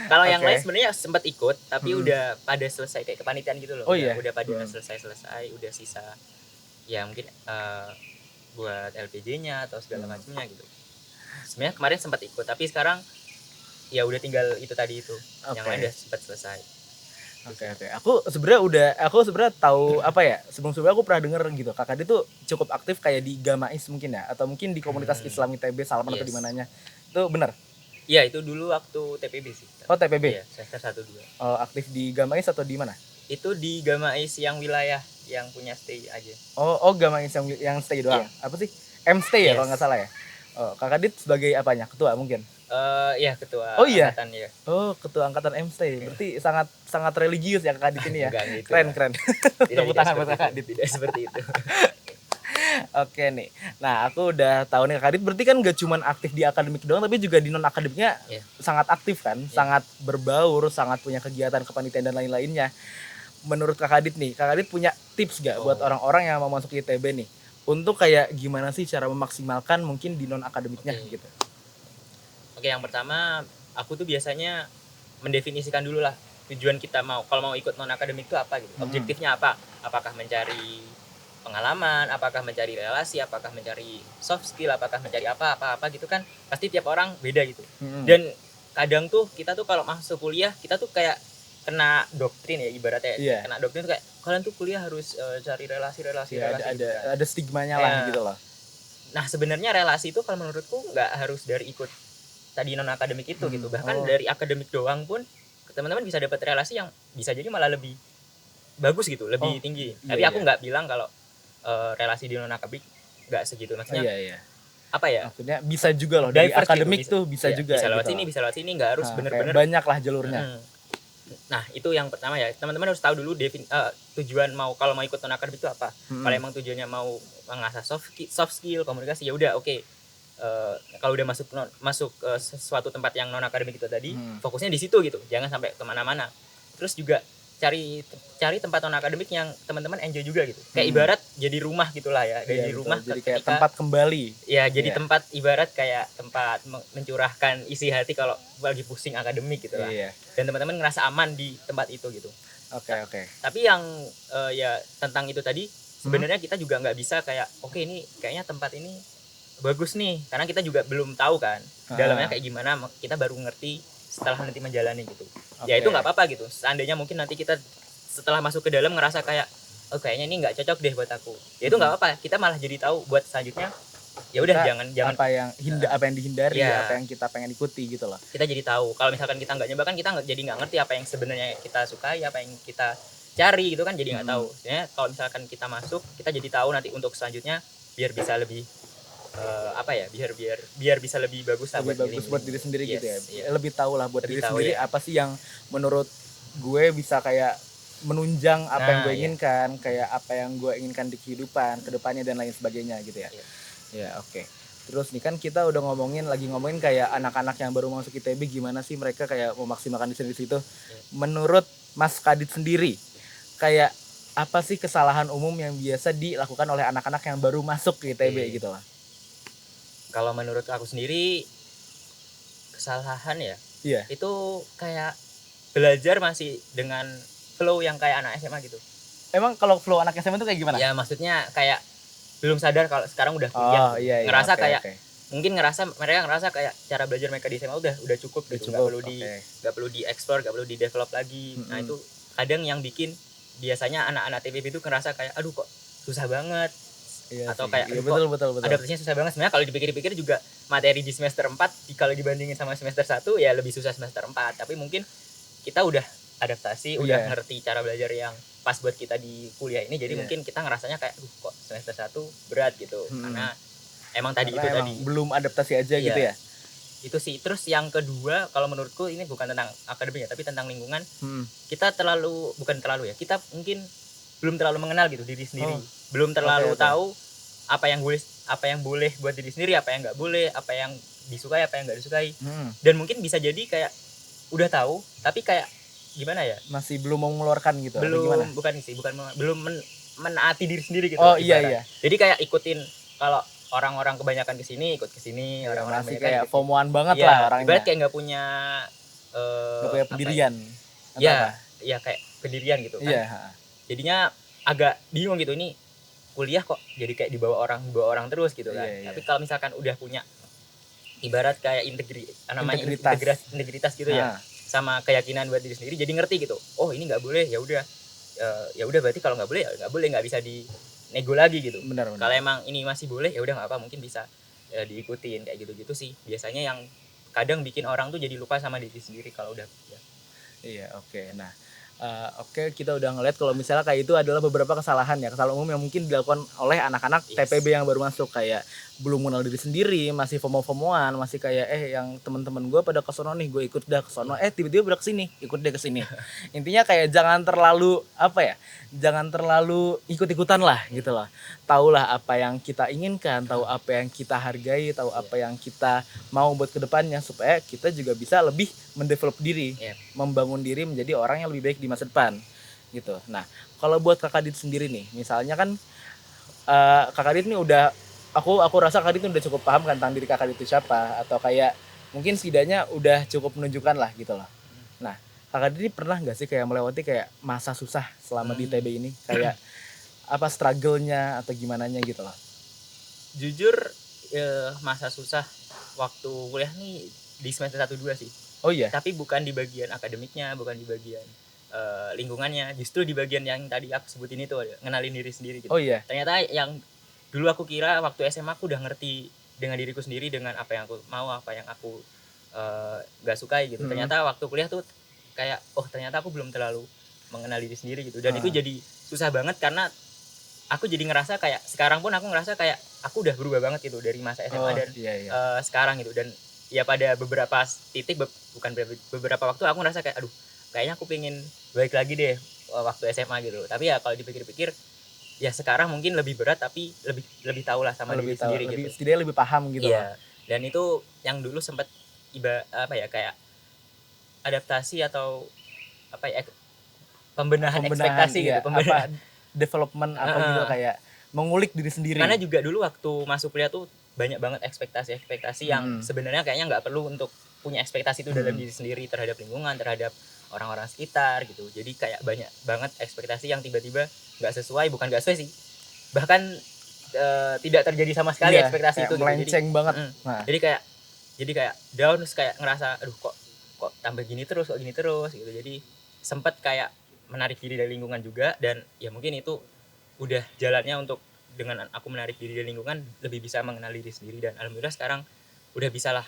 Kalau yang lain sebenarnya sempat ikut, tapi udah pada selesai kayak kepanitiaan gitu loh. Oh iya. Udah pada selesai, udah sisa ya mungkin buat LPJ-nya atau segala macamnya gitu. Sebenarnya kemarin sempat ikut, tapi sekarang ya udah tinggal itu tadi itu. Yang lain udah sempat selesai. Oke. Aku sebenarnya tahu sebelum-sebelumnya aku pernah denger gitu. Kakak dia tuh cukup aktif kayak di Gamais mungkin ya, atau mungkin di komunitas Islam ITB Salman atau di mananya. Itu benar? Iya, itu dulu waktu TPB sih. Oh, TPB. Iya, semester 1 2. Oh, aktif di Gamais atau di mana? Itu di Gamais yang wilayah yang punya stay aja. Oh, Gamais yang stay doang. Apa sih? M-stay ya kalau nggak salah ya. Oh, Kakak Dit sebagai apanya? Ketua mungkin? Iya, ketua angkatan ya. Oh, ketua angkatan M-stay. Berarti sangat religius ya Kakak Dit ini ya. Gitu, keren. Tepuk tangan buat Kakak Dit. Tidak seperti itu. Oke nih. Nah, aku udah tahu nih Kakak Dit berarti kan gak cuma aktif di akademik doang, tapi juga di non akademiknya sangat aktif kan, sangat berbaur, sangat punya kegiatan kepanitiaan dan lain-lainnya. Menurut Kakak Dit nih, Kakak Dit punya tips gak buat orang-orang yang mau masuk ITB nih, untuk kayak gimana sih cara memaksimalkan mungkin di non akademiknya gitu? Oke, yang pertama aku tuh biasanya mendefinisikan dulu lah tujuan kita kalau mau ikut non akademik itu apa gitu. Objektifnya apa? Apakah mencari pengalaman, apakah mencari relasi, apakah mencari soft skill, apakah mencari apa gitu kan. Pasti tiap orang beda gitu. Dan kadang tuh kita tuh kalau masuk kuliah, kita tuh kayak kena doktrin ya ibaratnya. Kena doktrin tuh kayak kalian tuh kuliah harus cari relasi ada stigmanya lah gitu loh. Nah, sebenarnya relasi itu kalau menurutku nggak harus dari ikut tadi non akademik itu gitu. Bahkan dari akademik doang pun teman-teman bisa dapat relasi yang bisa jadi malah lebih bagus gitu, lebih tinggi. Tapi aku nggak bilang kalau relasi di non akademik nggak segitu, maksudnya maksudnya bisa juga loh dari akademik gitu, tuh bisa juga bisa lewat gitu sini, bisa lewat sini, nggak harus bener-bener banyak lah jalurnya. Nah, itu yang pertama ya, teman-teman harus tahu dulu tujuan kalau mau ikut non akademik itu apa. Kalau emang tujuannya mau mengasah soft skill, komunikasi, ya udah oke. Kalau udah masuk suatu tempat yang non akademik itu tadi, fokusnya di situ gitu, jangan sampai kemana-mana. Terus juga cari tempat non akademik yang teman-teman enjoy juga gitu. Kayak ibarat jadi rumah gitulah ya. Iya, Dari rumah betul. Jadi kayak ketika tempat kembali. ya jadi Iya. tempat ibarat kayak tempat mencurahkan isi hati kalau lagi pusing akademik gitu lah. Iya. Dan teman-teman ngerasa aman di tempat itu gitu. Oke. Tapi yang ya tentang itu tadi sebenarnya kita juga nggak bisa kayak oke ini kayaknya tempat ini bagus nih karena kita juga belum tahu kan dalamnya kayak gimana, kita baru ngerti setelah nanti menjalani gitu. Ya itu nggak apa-apa gitu. Seandainya mungkin nanti kita setelah masuk ke dalam ngerasa kayak oh kayaknya ini nggak cocok deh buat aku. Ya itu nggak apa-apa. Kita malah jadi tahu buat selanjutnya. Ya udah jangan apa yang dihindari, ya. apa yang kita pengen ikuti gitu loh. Kita jadi tahu. Kalau misalkan kita nggak nyoba kan kita jadi nggak ngerti apa yang sebenarnya kita sukai, apa yang kita cari gitu kan jadi nggak tahu. Sebenarnya kalau misalkan kita masuk, kita jadi tahu nanti untuk selanjutnya biar bisa lebih biar bisa lebih bagus lah buat diri sendiri gitu ya. Lebih tahu lah buat lebih diri sendiri apa sih yang menurut gue bisa kayak menunjang apa yang gue inginkan, kayak apa yang gue inginkan di kehidupan kedepannya dan lain sebagainya gitu ya. Ya oke. Terus nih kan kita udah ngomongin kayak anak-anak yang baru masuk ITB gimana sih mereka kayak memaksimalkan diri di situ. Menurut Mas Kadit sendiri kayak apa sih kesalahan umum yang biasa dilakukan oleh anak-anak yang baru masuk ke ITB gitu lah? Kalau menurut aku sendiri kesalahan ya, itu kayak belajar masih dengan flow yang kayak anak SMA gitu. Emang kalau flow anak SMA itu kayak gimana? Ya maksudnya kayak belum sadar kalau sekarang udah kuliah. Ngerasa mungkin mereka ngerasa kayak cara belajar mereka di SMA udah cukup gitu. Nggak perlu dieksplor, nggak perlu di develop lagi. Nah itu kadang yang bikin biasanya anak-anak TPB itu ngerasa kayak aduh kok susah banget. Atau kayak betul. Adaptasinya susah banget. Sebenarnya kalau dipikir-pikir juga materi di semester 4 kalau dibandingin sama semester 1 ya lebih susah semester 4. Tapi mungkin kita udah adaptasi, udah ngerti cara belajar yang pas buat kita di kuliah ini. Jadi mungkin kita ngerasanya kayak kok semester 1 berat gitu. Karena emang tadi belum adaptasi aja gitu ya. Itu sih. Terus yang kedua kalau menurutku ini bukan tentang akademik ya, tapi tentang lingkungan. Kita kita mungkin belum terlalu mengenal gitu diri sendiri. Belum terlalu tahu apa yang boleh buat diri sendiri, apa yang nggak boleh, apa yang disukai, apa yang nggak disukai. Dan mungkin bisa jadi kayak udah tahu tapi kayak gimana ya? Masih belum mau mengeluarkan gitu. Belum menaati diri sendiri gitu. Iya. Jadi kayak ikutin kalau orang-orang kebanyakan kesini ikut kesini, orang-orang masih kayak FOMO-an banget lah orangnya. Ibarat kayak nggak punya pendirian. Iya kayak pendirian gitu kan. Jadinya agak bingung gitu, ini kuliah kok jadi kayak dibawa orang terus gitu kan. Tapi kalau misalkan udah punya ibarat kayak integritas gitu ya, sama keyakinan buat diri sendiri, jadi ngerti gitu. Oh ini nggak boleh, ya udah berarti kalau nggak boleh nggak bisa dinego lagi gitu. Benar. Kalau emang ini masih boleh ya udah nggak apa, mungkin bisa diikutin kayak gitu sih. Biasanya yang kadang bikin orang tuh jadi lupa sama diri sendiri kalau udah ya. Iya oke. Nah kita udah ngeliat kalau misalnya kayak itu adalah beberapa kesalahan umum yang mungkin dilakukan oleh anak-anak TPB yang baru masuk, kayak belum mengenal diri sendiri, masih FOMO-FOMOan, masih kayak yang teman-teman gue pada kesono nih, gue ikut dah kesono, tiba-tiba udah kesini, ikut deh kesini. Intinya kayak jangan terlalu ikut-ikutan lah gitu lah. Tahulah apa yang kita inginkan, tahu apa yang kita hargai, tahu apa yang kita mau buat kedepannya, supaya kita juga bisa lebih mendevelop diri, membangun diri menjadi orang yang lebih baik di masa depan gitu. Nah kalau buat Kakak Dit sendiri nih, misalnya kan Kakak Dit nih udah, aku rasa Kakak Dit udah cukup paham kan tentang diri Kakak Dit itu siapa, atau kayak mungkin setidaknya udah cukup menunjukkan lah gitu loh. Nah Kakak Dit ini pernah nggak sih kayak melewati kayak masa susah selama di ITB ini, kayak apa struggle-nya atau gimana gitu loh? Jujur masa susah waktu kuliah nih di semester 1-2 sih. Oh iya. Tapi bukan di bagian akademiknya, bukan di bagian lingkungannya, justru di bagian yang tadi aku sebutin itu, ngenalin diri sendiri gitu. Oh iya. Ternyata yang dulu aku kira waktu SMA aku udah ngerti dengan diriku sendiri, dengan apa yang aku mau, apa yang aku gak sukai gitu. Ternyata waktu kuliah tuh kayak ternyata aku belum terlalu mengenal diri sendiri gitu. Dan itu jadi susah banget karena aku jadi ngerasa kayak sekarang pun aku ngerasa kayak aku udah berubah banget gitu dari masa SMA dan sekarang gitu. Dan ya pada beberapa titik, bukan beberapa waktu aku ngerasa kayak aduh kayaknya aku pengen balik lagi deh waktu SMA gitu. Tapi ya kalau dipikir-pikir ya sekarang mungkin lebih berat, tapi lebih tahu lah sama diri sendiri gitu. Setidaknya lebih paham gitu. Iya. Dan itu yang dulu sempat kayak adaptasi atau pembenahan ekspektasi iya, gitu, pembenahan. apa development apa Heeh. gitu kayak mengulik diri sendiri. Karena juga dulu waktu masuk kuliah tuh banyak banget ekspektasi yang Mm-mm. sebenarnya kayaknya nggak perlu untuk punya ekspektasi itu dalam diri sendiri terhadap lingkungan, terhadap orang-orang sekitar gitu. Jadi kayak banyak banget ekspektasi yang tiba-tiba nggak sesuai, bukan nggak sesuai sih, bahkan tidak terjadi sama sekali Iya, ekspektasi kayak itu gitu. melenceng banget. Nah. Jadi kayak down, terus kayak ngerasa aduh kok tambah gini terus, kok gini terus gitu. Jadi sempet kayak menarik diri dari lingkungan juga, dan ya mungkin itu udah jalannya untuk dengan aku menarik diri dari lingkungan lebih bisa mengenal diri sendiri, dan alhamdulillah sekarang udah bisa lah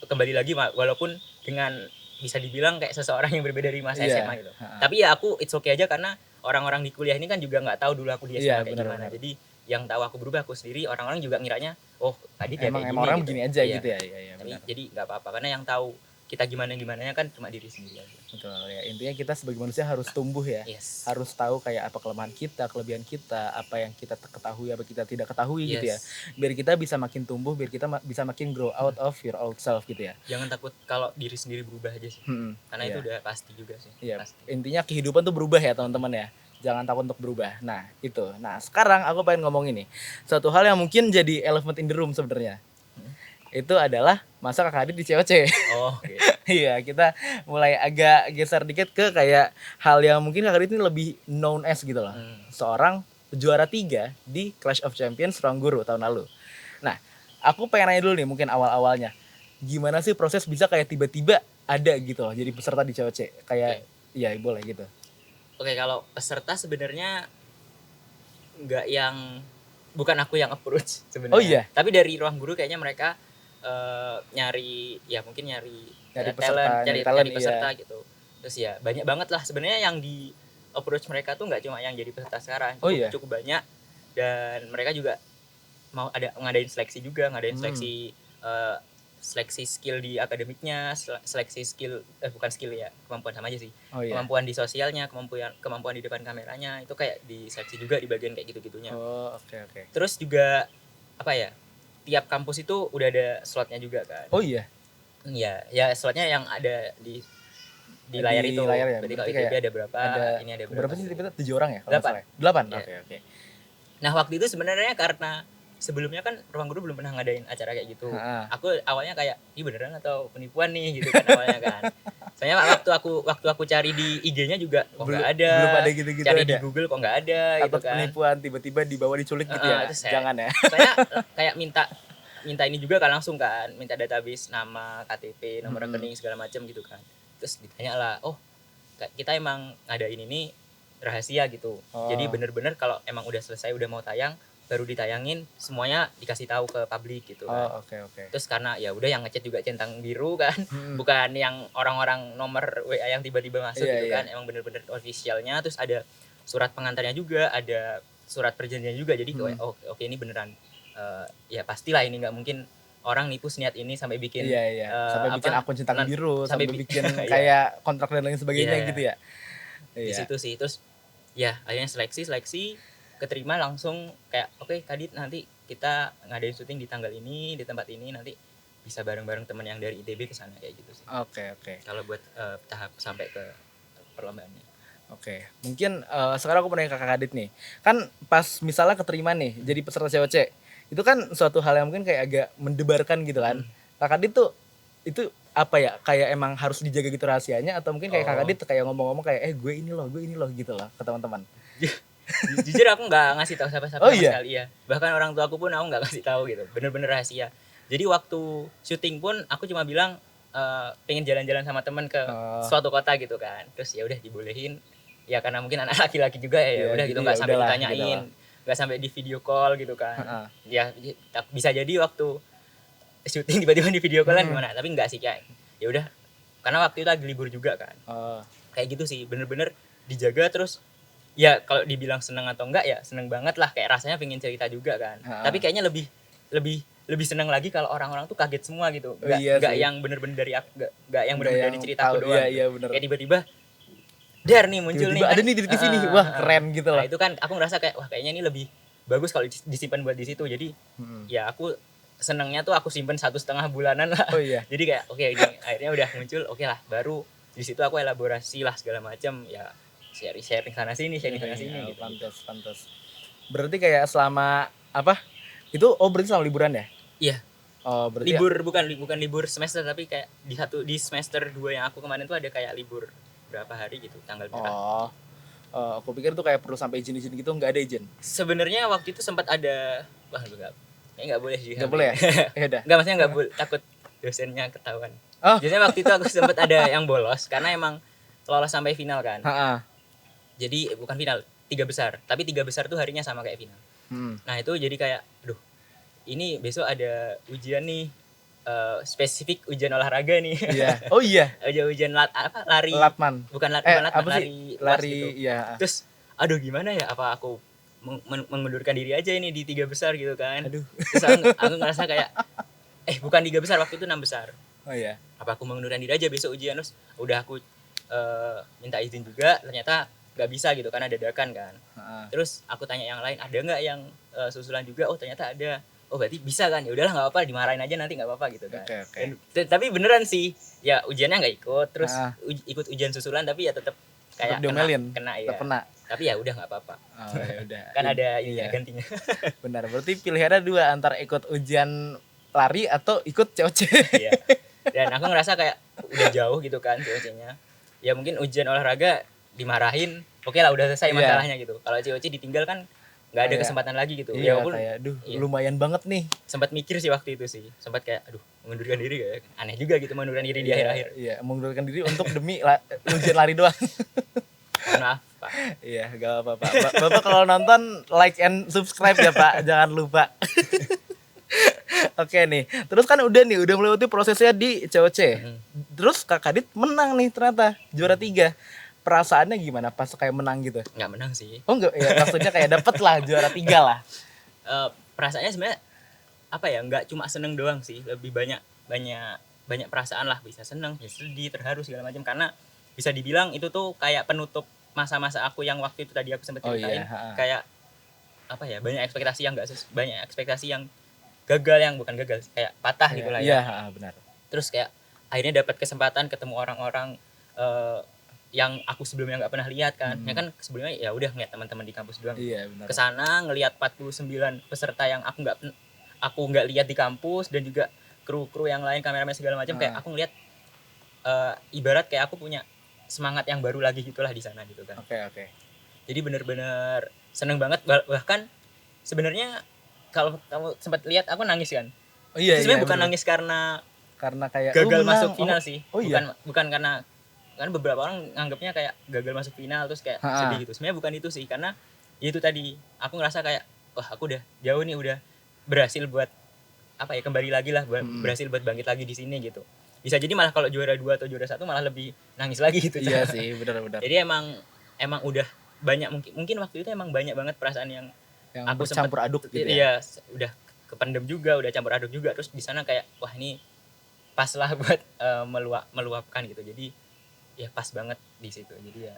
kembali lagi walaupun dengan bisa dibilang kayak seseorang yang berbeda dari masa Iya. SMA gitu. Tapi ya aku it's okay aja karena orang-orang di kuliah ini kan juga nggak tahu dulu aku di SMA Iya, kayak benar, gimana. benar. Jadi yang tahu aku berubah aku sendiri, orang-orang juga ngiranya oh tadi dia Emang kayak orang gitu. begini aja Iya. gitu ya. Iya, Tapi benar. jadi nggak apa-apa karena yang tahu kita gimana-gimananya kan cuma diri sendiri aja. Betul ya. Intinya kita sebagai manusia harus tumbuh ya. Yes. Harus tahu kayak apa kelemahan kita, kelebihan kita, apa yang kita ketahui, apa kita tidak ketahui gitu ya. Biar kita bisa makin tumbuh, biar kita bisa makin grow out of your old self gitu ya. Jangan takut kalau diri sendiri berubah aja sih. Karena itu udah pasti juga sih. Iya. Pasti. Intinya kehidupan tuh berubah ya teman-teman ya. Jangan takut untuk berubah. Nah, itu. Nah, sekarang aku pengen ngomong ini. Suatu hal yang mungkin jadi elephant in the room sebenarnya. Itu adalah masa Kakak Adit di COC. Oh, okay. Iya, kita mulai agak geser dikit ke kayak hal yang mungkin Kakak Adit ini lebih known as gitu loh. Seorang juara 3 di Clash of Champions Ruang Guru tahun lalu. Nah, aku pengen nanya dulu nih mungkin awal-awalnya. Gimana sih proses bisa kayak tiba-tiba ada gitu loh jadi peserta di COC? Kayak iya boleh gitu. Oke, kalau peserta sebenarnya nggak yang bukan aku yang approach sebenarnya. Oh iya. Tapi dari Ruang Guru kayaknya mereka nyari peserta, nyari peserta gitu. Terus ya banyak banget lah sebenarnya yang di approach mereka tuh nggak cuma yang jadi peserta sekarang, cukup banyak, dan mereka juga mau ada ngadain seleksi juga, seleksi skill di akademiknya, seleksi skill bukan skill ya, kemampuan sama aja sih. Kemampuan di sosialnya, kemampuan di depan kameranya itu kayak diseleksi juga di bagian kayak gitu-gitunya. Oh, oke. Terus juga apa ya? Tiap kampus itu udah ada slotnya juga kan. Oh iya. Iya, ya slotnya yang ada di layar itu. Layar ya? Berarti kalau ITB ada berapa, ini ada berapa. Berapa sih ITB? 7 orang ya? 8. 8. Ya. Oke. Nah, waktu itu sebenarnya karena sebelumnya kan Ruang Guru belum pernah ngadain acara kayak gitu. Aku awalnya kayak, ini beneran atau penipuan nih gitu kan awalnya kan. Soalnya waktu aku cari di IG-nya juga kok nggak ada. Belum ada gitu-gitu. Cari di Google kok nggak ada gitu kan. Penipuan tiba-tiba dibawa diculik gitu ya. Jangan ya. Saya kayak minta ini juga kan langsung kan, minta database nama, KTP, nomor rekening segala macam gitu kan. Terus ditanya lah, oh kita emang ngadain ini rahasia gitu. Jadi bener-bener kalau emang udah selesai, udah mau tayang, baru ditayangin, semuanya dikasih tahu ke publik gitu kan. Oke. Terus karena ya udah yang ngechat juga centang biru kan, bukan yang orang-orang nomor WA yang tiba-tiba masuk gitu kan. Emang bener-bener officialnya, terus ada surat pengantarnya juga, ada surat perjanjian juga. Jadi oke ini beneran. Ya pastilah ini nggak mungkin orang nipu seniat ini sampai bikin sampai bikin akun centang biru, sampai bikin kayak kontrak dan lain sebagainya gitu ya. Di situ sih. Terus ya akhirnya seleksi keterima langsung kayak oke, Kadit nanti kita ngadain syuting di tanggal ini di tempat ini, nanti bisa bareng-bareng teman yang dari ITB ke sana kayak gitu sih. Oke. Kalau buat tahap sampai ke perlombaannya. Oke, mungkin sekarang aku mau nanya ke Kakak Kadit nih. Kan pas misalnya keterima nih jadi peserta COC, itu kan suatu hal yang mungkin kayak agak mendebarkan gitu kan. Kakak Kadit tuh itu apa ya, kayak emang harus dijaga gitu rahasianya, atau mungkin kayak Kakak Kadit kayak ngomong-ngomong kayak gue ini loh gitu loh ke teman-teman. Jujur aku nggak ngasih tahu siapa-siapa sama sekali ya. Bahkan orang tua aku pun aku nggak kasih tahu gitu. Bener-bener rahasia. Jadi waktu syuting pun aku cuma bilang pengen jalan-jalan sama teman ke suatu kota gitu kan. Terus ya udah dibolehin. Ya karena mungkin anak laki-laki juga ya udah gitu, nggak sampai ditanyain, nggak sampai di video call gitu kan. Ya bisa jadi waktu syuting tiba-tiba di video callan gimana, tapi nggak sih kayak ya udah karena waktu itu lagi libur juga kan. Kayak gitu sih, bener-bener dijaga. Terus ya kalau dibilang seneng atau enggak ya seneng banget lah, kayak rasanya pengen cerita juga kan. Tapi kayaknya lebih seneng lagi kalau orang-orang tuh kaget semua gitu, nggak yang bener-bener dari aku, nggak yang bener-bener dari cerita aku doang. Kayak tiba-tiba Dar nih muncul nih ada nih di TV nih, wah keren gitu loh. Nah itu kan aku ngerasa kayak wah kayaknya ini lebih bagus kalau disimpan buat di situ. Jadi ya aku senengnya tuh aku simpen 1,5 bulanan lah. Jadi kayak oke, ini akhirnya udah muncul, oke lah, baru di situ aku elaborasi lah segala macam ya. sharing sana sini, sharing sana sini Iya, gitu. pantas. Berarti kayak selama apa? Itu berarti selama liburan ya? Iya. Oh, berarti Libur bukan libur semester, tapi kayak di semester 2 yang aku kemarin tuh ada kayak libur berapa hari gitu, tanggal merah. Aku pikir tuh kayak perlu sampai izin-izin gitu, nggak ada izin. Sebenarnya waktu itu sempat ada, wah enggak, kayaknya nggak boleh sih. Nggak boleh ya? Ya udah. Enggak, maksudnya nggak boleh, takut dosennya ketahuan. Oh. Biasanya waktu itu aku sempat ada yang bolos karena emang lolos sampai final kan. Ha-ha. Jadi bukan final, 3 besar, tapi 3 besar tuh harinya sama kayak final. Nah itu jadi kayak, aduh, ini besok ada ujian nih, spesifik ujian olahraga nih. Iya. Oh iya. Ujian lari. Latman. Bukan Apa latman, sih? lari luas Lari, gitu. iya. Terus, aduh gimana ya, apa aku mengundurkan diri aja ini di 3 besar gitu kan. Aduh. Terus aku ngerasa kayak, bukan 3 besar, waktu itu 6 besar. Oh iya. Apa aku mengundurkan diri aja besok ujian. Terus udah aku minta izin juga, ternyata gak bisa gitu karena dadakan kan. Terus aku tanya yang lain, ada nggak yang susulan juga? Oh ternyata ada. Oh berarti bisa kan? Ya udahlah nggak apa-apa, dimarahin aja nanti nggak apa-apa gitu kan. Oke. Tapi beneran sih, ya ujiannya nggak ikut, terus ikut ujian susulan, tapi ya tetap kayak kena ya. Tapi ya udah nggak apa-apa. Oh ya udah. Kan ada ini ya gantinya. Benar. Berarti pilihannya dua, antara ikut ujian lari atau ikut COC. Iya. Dan aku ngerasa kayak udah jauh gitu kan COC-nya. Ya mungkin ujian olahraga dimarahin, oke lah udah selesai masalahnya gitu. Kalau COC ditinggal kan nggak ada kesempatan lagi gitu. Iya, Ya walaupun kayak lumayan banget nih. Sempat mikir sih waktu itu sih. Sempat kayak aduh, mengundurkan diri kayak aneh juga gitu mengundurkan diri di akhir-akhir. Iya, mengundurkan diri untuk demi ujian lari doang. Maaf, Pak. Iya, gak apa-apa. Bapak kalau nonton like and subscribe ya, Pak. Jangan lupa. Oke nih. Terus kan udah melewati prosesnya di COC. Terus Kak Kadit menang nih ternyata, juara 3. Perasaannya gimana pas kayak menang gitu? Nggak menang sih. Oh enggak, ya maksudnya kayak dapet lah juara 3 lah. Perasaannya sebenarnya apa ya, nggak cuma seneng doang sih, lebih banyak perasaan lah, bisa seneng, bisa sedih, terharu segala macam, karena bisa dibilang itu tuh kayak penutup masa-masa aku yang waktu itu tadi aku sempat ceritain. Kayak apa ya, banyak ekspektasi yang gagal, yang bukan gagal kayak patah gitu lah ya. Iya, benar. Terus kayak akhirnya dapat kesempatan ketemu orang-orang yang aku sebelumnya nggak pernah lihat kan. Ya kan sebelumnya ya udah ngeliat teman-teman di kampus doang. Iya, benar. Kesana ngelihat 49 peserta yang aku nggak lihat di kampus, dan juga kru yang lain, kameramen segala macam. Kayak aku ngelihat ibarat kayak aku punya semangat yang baru lagi gitulah di sana gitu kan. Oke. Jadi bener-bener seneng banget. Bahkan sebenarnya kalau kamu sempat lihat aku nangis kan. Oh iya. Sebenarnya bukan nangis karena kayak gagal masuk final sih. Iya. Bukan karena beberapa orang nganggapnya kayak gagal masuk final terus kayak sedih gitu. Sebenarnya bukan itu sih, karena ya itu tadi aku ngerasa kayak wah aku udah jauh nih, udah berhasil buat apa ya, kembali lagi lah, berhasil buat bangkit lagi di sini gitu. Bisa jadi malah kalau juara 2 atau juara 1 malah lebih nangis lagi gitu. Iya sih, benar-benar. Jadi emang udah banyak, mungkin waktu itu emang banyak banget perasaan yang aku campur aduk gitu ya. Iya, udah kependem juga, udah campur aduk juga. Terus di sana kayak wah ini pas lah buat meluapkan gitu. Jadi ya pas banget di situ. Jadi ya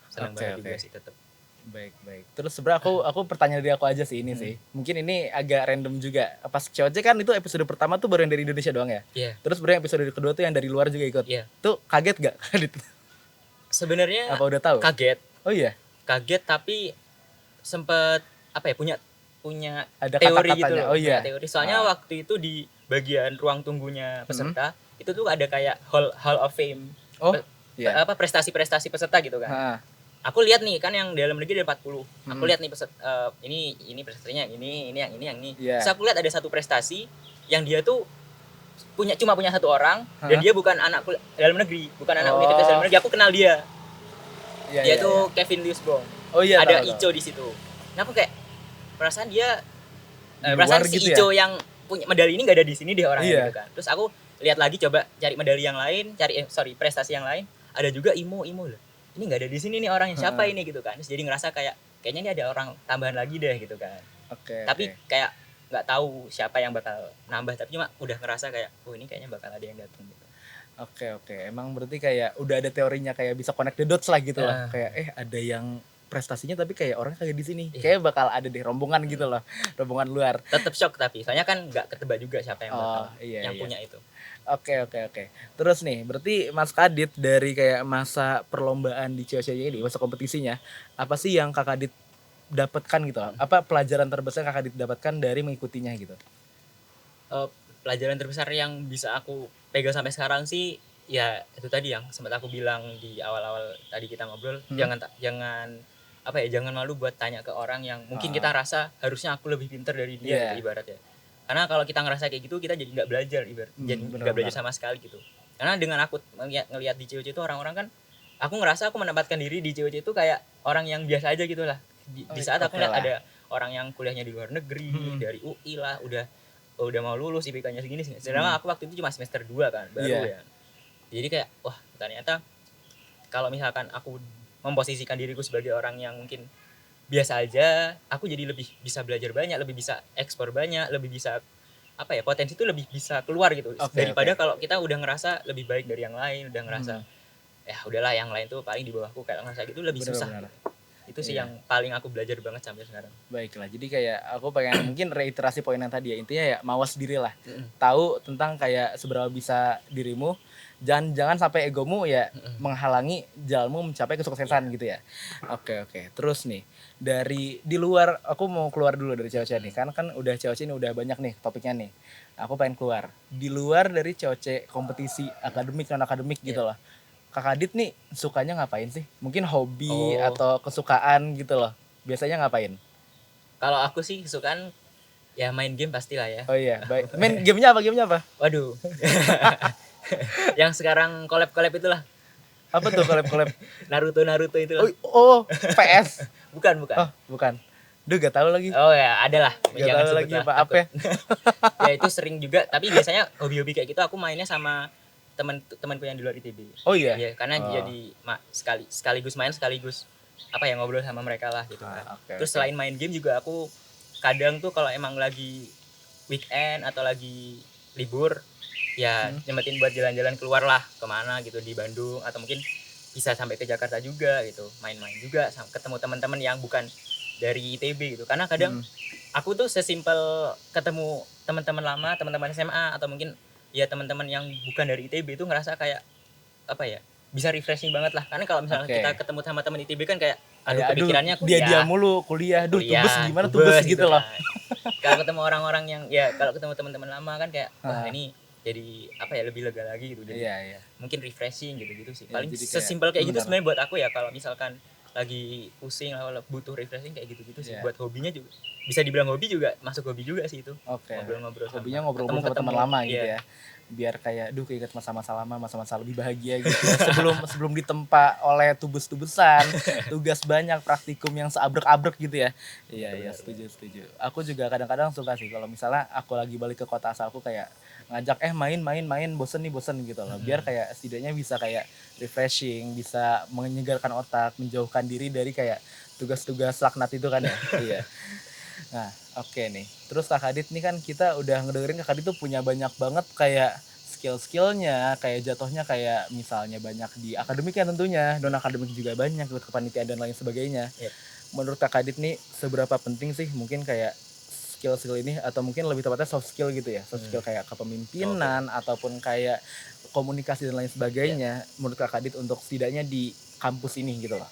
senang banget juga sih tetap. Baik. Terus sebenarnya aku pertanyaan dari aku aja sih ini sih. Mungkin ini agak random juga. Pas COC kan itu episode pertama tuh baru yang dari Indonesia doang ya. Iya. Terus baru yang episode kedua tuh yang dari luar juga ikut. Iya. Tuh kaget gak? Sebenarnya apa udah tahu? Kaget. Oh iya. Kaget, tapi sempet apa ya, punya ada teori kata-katanya. gitu loh. Oh iya. Teori. Soalnya waktu itu di bagian ruang tunggunya peserta itu tuh ada kayak Hall of Fame. Oh. Iya. Apa prestasi-prestasi peserta gitu kan. Aku lihat nih kan yang dalam negeri ada 40. Aku lihat nih ini prestasinya ini yang ini. Yeah. Terus aku lihat ada satu prestasi yang dia tuh cuma punya satu orang, dan dia bukan anak dalam negeri, bukan anak universitas dalam negeri. Aku kenal dia. Dia tuh Kevin Liusbong. Oh iya. Ada Ico di situ. Nah aku kayak perasaan dia perasaan si gitu Ico yang punya medali ini nggak ada di sini deh orangnya gitu kan. Terus aku lihat lagi, coba cari medali yang lain, prestasi yang lain, ada juga Imo loh. Ini nggak ada di sini nih orangnya, siapa ini gitu kan. Terus jadi ngerasa kayaknya ini ada orang tambahan lagi deh gitu kan. Tapi kayak nggak tahu siapa yang bakal nambah, tapi cuma udah ngerasa kayak ini kayaknya bakal ada yang datang gitu. Oke. Emang berarti kayak udah ada teorinya, kayak bisa connect the dots lah gitu lah. Kayak ada yang prestasinya tapi kayak orang kagak di sini. Iya. Kayak bakal ada deh rombongan gitu loh, rombongan luar. Tetap shock tapi soalnya kan nggak ketebak juga siapa yang bakal Iya, yang iya. punya itu. Oke. Terus nih, berarti Mas Kadit dari kayak masa perlombaan di cewek-cewek ini, masa kompetisinya, apa sih yang Kak Kadit dapatkan gitu? Apa pelajaran terbesar Kak Kadit dapatkan dari mengikutinya gitu? Eh, Pelajaran terbesar yang bisa aku pegang sampai sekarang sih ya itu tadi yang sempat aku bilang di awal-awal tadi kita ngobrol, jangan apa ya, jangan malu buat tanya ke orang yang mungkin kita rasa harusnya aku lebih pintar dari dia Iya. gitu ibaratnya. Karena kalau kita ngerasa kayak gitu kita jadi nggak belajar jadi nggak belajar sama sekali gitu. Karena dengan aku ngelihat di COC itu orang-orang kan, aku ngerasa aku menempatkan diri di COC itu kayak orang yang biasa aja gitu lah. Di saat aku Oke lihat lah. ada orang yang kuliahnya di luar negeri, dari UI lah, udah mau lulus IPK-nya segini. Sedangkan aku waktu itu cuma semester 2 kan, baru Iya. ya. Jadi kayak wah, ternyata kalau misalkan aku memposisikan diriku sebagai orang yang mungkin biasa aja, aku jadi lebih bisa belajar banyak, lebih bisa ekspor banyak, lebih bisa apa ya, potensi itu lebih bisa keluar gitu. Daripada kalau kita udah ngerasa lebih baik dari yang lain, udah ngerasa ya udahlah yang lain tuh paling di bawahku, kayak ngerasa gitu lebih susah. Benar-benar. Itu sih Iya. yang paling aku belajar banget sampai sekarang. Baiklah, jadi kayak aku pengen mungkin reiterasi poin yang tadi ya, intinya ya mawas diri lah, tahu tentang kayak seberapa bisa dirimu, jangan sampai egomu ya menghalangi jalanmu mencapai kesuksesan gitu ya. Oke, terus nih dari di luar, aku mau keluar dulu dari cewek-cewek nih, kan udah cewek ini udah banyak nih topiknya nih, aku pengen keluar di luar dari cewek kompetisi akademik non akademik gitu loh. Kak Adit nih sukanya ngapain sih? Mungkin hobi atau kesukaan gitu loh. Biasanya ngapain? Kalau aku sih kesukaan ya main game pastilah ya. Oh iya, baik. Main gamenya apa? Waduh. Yang sekarang collab itulah. Apa tuh collab? Naruto itulah. Oh, PS. Bukan. Oh, bukan. Duh, gak tahu lagi. Oh ya, adalah. Gak tahu lagi apa ya. Ya itu sering juga, tapi biasanya hobi-hobi kayak gitu aku mainnya sama temanku yang di luar ITB. Oh iya. Iya, karena jadi sekaligus main sekaligus apa ya, ngobrol sama mereka lah gitu kan. Terus selain main game juga aku kadang tuh kalau emang lagi weekend atau lagi libur ya nyempetin buat jalan-jalan keluar lah kemana gitu di Bandung, atau mungkin bisa sampai ke Jakarta juga gitu, main-main juga ketemu teman-teman yang bukan dari ITB gitu. Karena kadang aku tuh sesimpel ketemu teman-teman lama, teman-teman SMA atau mungkin ya teman-teman yang bukan dari ITB itu ngerasa kayak apa ya, bisa refreshing banget lah. Karena kalau misalnya kita ketemu sama teman ITB kan kayak kepikirannya kuliah, dia mulu kuliah, tubes gimana tubes gitu loh. Kalau ketemu orang-orang yang ya, kalau ketemu teman-teman lama kan kayak wah ini jadi apa ya, lebih lega lagi gitu. Jadi mungkin refreshing gitu sih. Paling sesimpel kayak gitu sebenarnya buat aku ya. Kalau misalkan lagi pusing lah, butuh refreshing kayak gitu sih. Buat hobinya juga bisa dibilang hobi, juga masuk hobi juga sih itu. Ngobrol-ngobrol sama, hobinya ngobrol sama teman lama gitu ya. Biar kayak keinget masa-masa lama, masa-masa lebih bahagia gitu ya. sebelum ditempa oleh tubesan, tugas banyak, praktikum yang seabrek-abrek gitu ya. Iya, setuju. Aku juga kadang-kadang suka sih kalau misalnya aku lagi balik ke kota asalku, kayak ngajak main bosen gitu loh. Biar kayak setidaknya bisa kayak refreshing, bisa menyegarkan otak, menjauhkan diri dari kayak tugas-tugas laknat itu kan ya. Iya. Nah, oke nih. Terus Kak Adit nih kan kita udah ngedengerin Kak Adit tuh punya banyak banget kayak skill-skillnya, kayak jatuhnya kayak misalnya banyak di akademik ya tentunya, non akademik juga banyak, ikut kepanitiaan dan lain sebagainya. Menurut Kak Adit nih seberapa penting sih mungkin kayak skill ini, atau mungkin lebih tepatnya soft skill gitu ya, soft skill kayak kepemimpinan ataupun kayak komunikasi dan lain sebagainya, menurut Kak Adit untuk setidaknya di kampus ini gitu loh.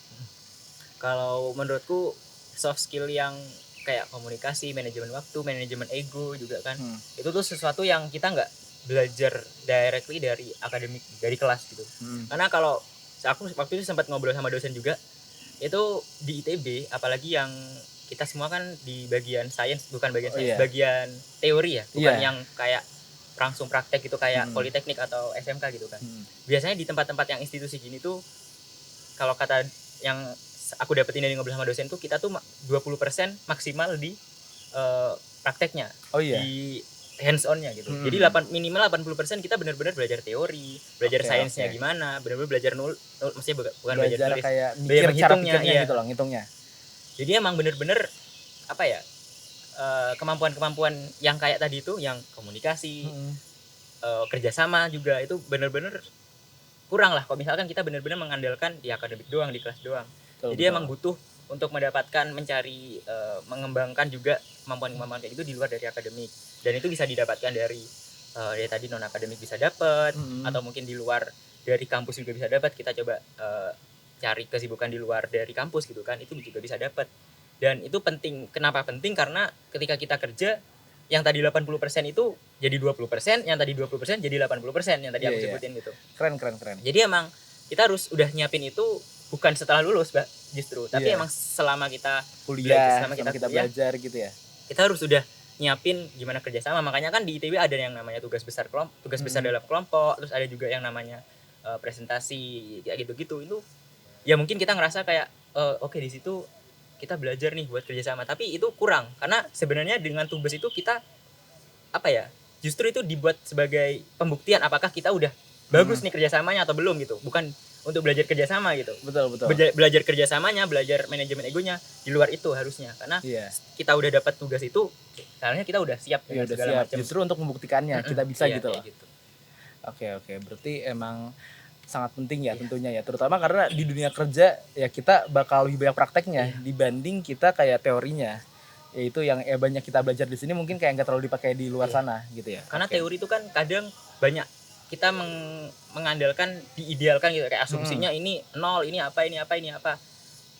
Kalau menurutku soft skill yang kayak komunikasi, manajemen waktu, manajemen ego juga kan, itu tuh sesuatu yang kita nggak belajar directly dari akademik, dari kelas gitu. Karena kalau aku waktu itu sempat ngobrol sama dosen juga, itu di ITB apalagi yang kita semua kan di bagian sains, bukan bagian sains, bagian teori ya, bukan yang kayak langsung praktek gitu kayak politeknik atau SMK gitu kan. Biasanya di tempat-tempat yang institusi gini tuh, kalau kata yang aku dapetin dari ngobrol sama dosen tuh, kita tuh 20% maksimal di prakteknya, di hands on-nya gitu. Jadi minimal 80% kita benar-benar belajar teori, belajar sainsnya gimana, benar-benar belajar maksudnya bukan belajar nulis, kayak belajar menghitungnya gitu loh, ngitungnya. Jadi emang benar-benar apa ya, kemampuan-kemampuan yang kayak tadi itu, yang komunikasi, kerjasama juga itu benar-benar kurang lah kalau misalkan kita benar-benar mengandalkan di akademik doang, di kelas doang. Jadi emang butuh untuk mendapatkan mencari mengembangkan juga kemampuan kayak gitu di luar dari akademik, dan itu bisa didapatkan dari ya tadi non akademik bisa dapat, atau mungkin di luar dari kampus juga bisa dapat. Kita coba cari kesibukan di luar dari kampus gitu kan, itu juga bisa dapat. Dan itu penting. Kenapa penting? Karena ketika kita kerja, yang tadi 80% itu jadi 20%, yang tadi 20% jadi 80%, yang tadi aku sebutin gitu. Keren. Jadi emang kita harus udah nyiapin itu bukan setelah lulus, Mbak, justru, tapi emang selama kita kuliah, selama kita kuliah, belajar gitu ya. kita harus udah nyiapin gimana kerjasama. Makanya kan di ITB ada yang namanya tugas besar dalam kelompok, terus ada juga yang namanya presentasi kayak gitu-gitu. Itu ya mungkin kita ngerasa kayak oke, di situ kita belajar nih buat kerjasama, tapi itu kurang karena sebenarnya dengan tugas itu kita apa ya, justru itu dibuat sebagai pembuktian apakah kita udah bagus nih kerjasamanya atau belum gitu, bukan untuk belajar kerjasama gitu. Betul. Belajar kerjasamanya, belajar manajemen egonya di luar itu harusnya, karena kita udah dapat tugas itu, seharusnya kita udah siap dengan segala macam. Justru untuk membuktikannya kita bisa iya, gitu loh. Gitu. Oke, berarti emang sangat penting ya tentunya ya, terutama karena di dunia kerja ya kita bakal lebih banyak prakteknya dibanding kita kayak teorinya, yaitu yang banyak kita belajar di sini mungkin kayak nggak terlalu dipakai di luar sana gitu ya. Karena teori itu kan kadang banyak kita mengandalkan diidealkan gitu, kayak asumsinya ini nol, ini apa,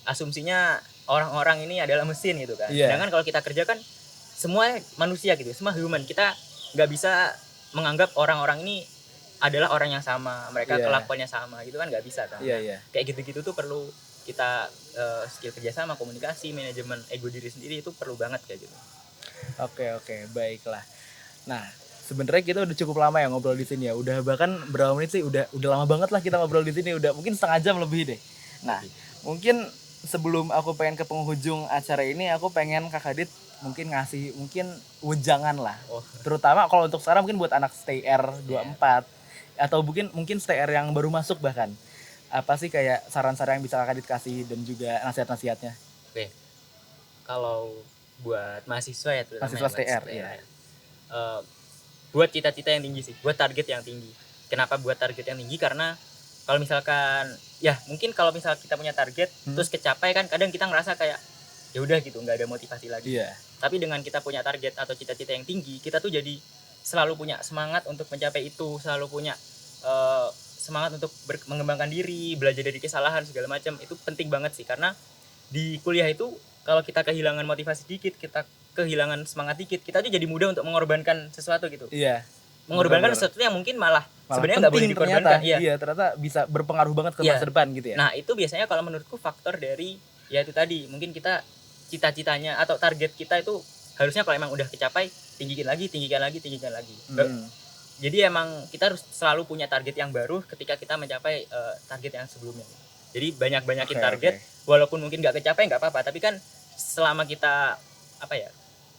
asumsinya orang-orang ini adalah mesin gitu kan. Sedangkan kalau kita kerja kan semua manusia gitu, semua human, kita nggak bisa menganggap orang-orang ini adalah orang yang sama, mereka kelakuannya sama gitu kan, nggak bisa kan. Kayak gitu-gitu tuh perlu kita skill kerjasama, komunikasi, manajemen ego diri sendiri itu perlu banget kayak gitu. Oke, baiklah. Nah, sebenarnya kita udah cukup lama ya ngobrol di sini ya. Udah bahkan berapa menit sih? Udah lama banget lah kita ngobrol di sini. Udah mungkin setengah jam lebih deh. Nah, mungkin sebelum aku pengen ke penghujung acara ini, aku pengen Kak Kadit mungkin ngasih wejangan lah. Terutama kalau untuk sekarang mungkin buat anak Stay R 24 atau mungkin Stay R yang baru masuk bahkan. Apa sih kayak saran-saran yang bisa Kak Kadit kasih dan juga nasihat-nasihatnya? Oke. Kalau buat mahasiswa ya, terutama mahasiswa Stay R buat cita-cita yang tinggi sih, buat target yang tinggi. Kenapa buat target yang tinggi? Karena kalau misalkan ya mungkin kalau misal kita punya target terus kecapai kan kadang kita ngerasa kayak ya udah gitu, nggak ada motivasi lagi. Tapi dengan kita punya target atau cita-cita yang tinggi, kita tuh jadi selalu punya semangat untuk mencapai itu, selalu punya semangat untuk mengembangkan diri, belajar dari kesalahan segala macam. Itu penting banget sih, karena di kuliah itu kalau kita kehilangan motivasi dikit, kita kehilangan semangat dikit, kita tuh jadi mudah untuk mengorbankan sesuatu gitu. Mengorbankan sesuatu yang mungkin malah sebenarnya nggak boleh dikorbankan. Ternyata bisa berpengaruh banget ke masa depan gitu ya. Nah itu biasanya kalau menurutku faktor dari ya itu tadi, mungkin kita cita-citanya atau target kita itu harusnya kalau emang udah kecapai tinggikan lagi. Jadi emang kita harus selalu punya target yang baru ketika kita mencapai target yang sebelumnya. Jadi banyakin target, walaupun mungkin nggak kecapai nggak apa-apa, tapi kan selama kita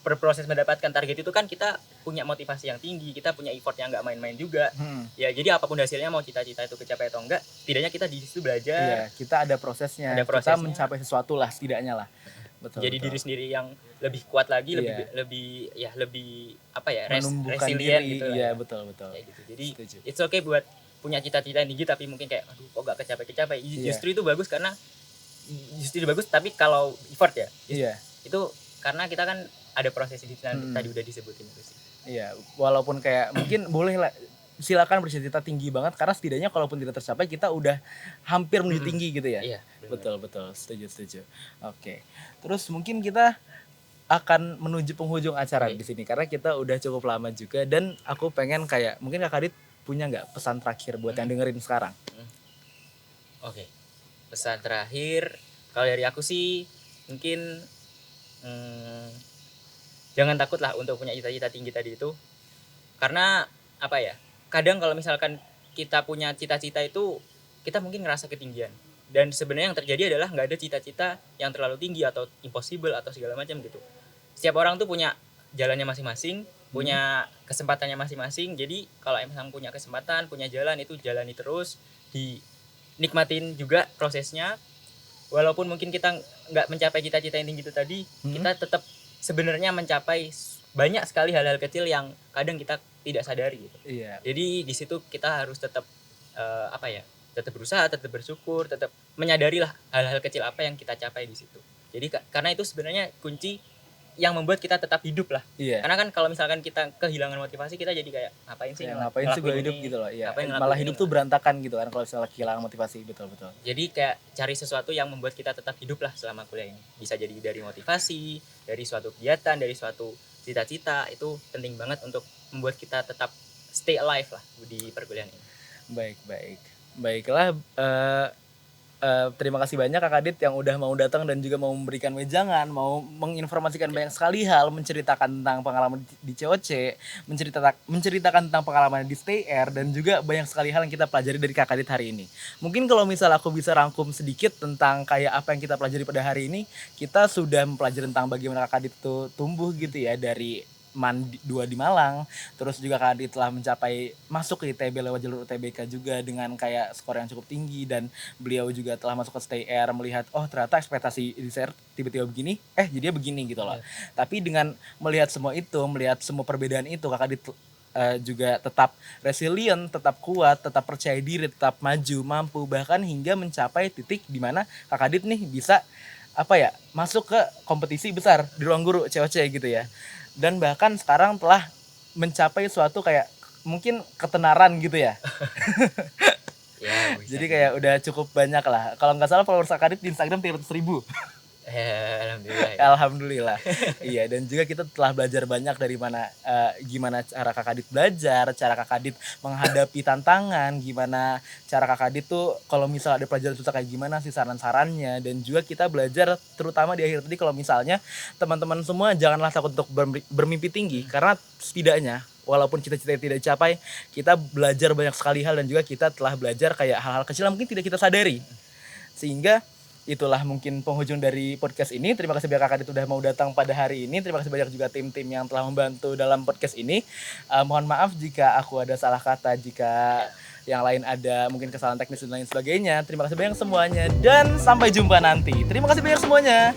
berproses mendapatkan target itu kan kita punya motivasi yang tinggi, kita punya effort yang nggak main-main juga. Ya jadi apapun hasilnya, mau cita-cita itu kecapai atau enggak, setidaknya kita di situ belajar. Kita ada prosesnya. Kita mencapai sesuatu lah setidaknya lah. Jadi diri sendiri yang lebih kuat lagi, lebih resilient gitu lah. Iya, betul. Kayak gitu. Jadi it's okay buat punya cita-cita yang tinggi tapi mungkin kayak aduh kok gak kecapai. Justru itu bagus, karena tapi kalau effort ya. Itu karena kita kan ada proses di sana, tadi udah disebutin itu sih. Iya, walaupun kayak mungkin boleh lah, silakan bercita-cita tinggi banget, karena setidaknya kalaupun tidak tercapai kita udah hampir menuju tinggi gitu ya. Iya, betul, setuju. Oke. Terus mungkin kita akan menuju penghujung acara di sini karena kita udah cukup lama juga, dan aku pengen kayak mungkin Kak Kadit punya nggak pesan terakhir buat yang dengerin sekarang? Oke. Pesan terakhir kalau dari aku sih mungkin jangan takut lah untuk punya cita-cita tinggi tadi itu, karena kadang kalau misalkan kita punya cita-cita itu kita mungkin ngerasa ketinggian, dan sebenarnya yang terjadi adalah nggak ada cita-cita yang terlalu tinggi atau impossible atau segala macam gitu. Setiap orang tuh punya jalannya masing-masing, punya kesempatannya masing-masing. Jadi kalau emang punya kesempatan, punya jalan, itu jalani terus, dinikmatin juga prosesnya. Walaupun mungkin kita nggak mencapai cita-cita yang tinggi itu tadi, kita tetap sebenarnya mencapai banyak sekali hal-hal kecil yang kadang kita tidak sadari gitu. Jadi di situ kita harus tetap tetap berusaha, tetap bersyukur, tetap menyadari lah hal-hal kecil apa yang kita capai di situ. Jadi karena itu sebenarnya kunci yang membuat kita tetap hidup lah. Iya. Karena kan kalau misalkan kita kehilangan motivasi, kita jadi kayak ngapain sih? Ya, ngapain sih gue ngelakuin hidup ini? gitu loh. Iya. Ngapain ngelakuin Malah ini? hidup tuh berantakan gitu kan kalau misalnya kehilangan motivasi, betul. Jadi kayak cari sesuatu yang membuat kita tetap hidup lah selama kuliah ini. Bisa jadi dari motivasi, dari suatu kegiatan, dari suatu cita-cita. Itu penting banget untuk membuat kita tetap stay alive lah di perkuliahan ini. Baiklah, terima kasih banyak Kak Adit yang udah mau datang dan juga mau memberikan wejangan, mau menginformasikan banyak sekali hal, menceritakan tentang pengalaman di COC, menceritakan tentang pengalaman di Stay Air, dan juga banyak sekali hal yang kita pelajari dari Kak Adit hari ini. Mungkin kalau misal aku bisa rangkum sedikit tentang kayak apa yang kita pelajari pada hari ini, kita sudah mempelajari tentang bagaimana Kak Adit itu tumbuh gitu ya, dari MAN 2 di Malang, terus juga Kak Adit telah mencapai masuk ke ITB lewat jalur UTBK juga dengan kayak skor yang cukup tinggi, dan beliau juga telah masuk ke Stay Air melihat oh ternyata ekspektasi di Stay Air tiba-tiba begini, jadinya begini gitu loh. Tapi dengan melihat semua itu, melihat semua perbedaan itu, Kak Adit juga tetap resilient, tetap kuat, tetap percaya diri, tetap maju, mampu, bahkan hingga mencapai titik di mana Kak Adit nih bisa masuk ke kompetisi besar di ruang guru COC gitu ya. Dan bahkan sekarang telah mencapai suatu kayak mungkin ketenaran gitu ya. Ya, Jadi kayak udah cukup banyak lah. Kalau nggak salah followers Kak Adit di Instagram 300.000. Alhamdulillah. Ya. Alhamdulillah. Iya, dan juga kita telah belajar banyak dari gimana cara Kak Adit belajar, cara Kak Adit menghadapi tantangan, gimana cara Kak Adit tuh kalau misalnya ada pelajaran susah kayak gimana sih saran-sarannya, dan juga kita belajar terutama di akhir tadi kalau misalnya teman-teman semua janganlah takut untuk bermimpi tinggi, karena setidaknya walaupun cita-cita tidak dicapai, kita belajar banyak sekali hal, dan juga kita telah belajar kayak hal-hal kecil yang mungkin tidak kita sadari. Sehingga itulah mungkin penghujung dari podcast ini. Terima kasih banyak Kak Adit udah mau datang pada hari ini. Terima kasih banyak juga tim-tim yang telah membantu dalam podcast ini. Mohon maaf jika aku ada salah kata, jika yang lain ada mungkin kesalahan teknis dan lain sebagainya. Terima kasih banyak semuanya dan sampai jumpa nanti. Terima kasih banyak semuanya.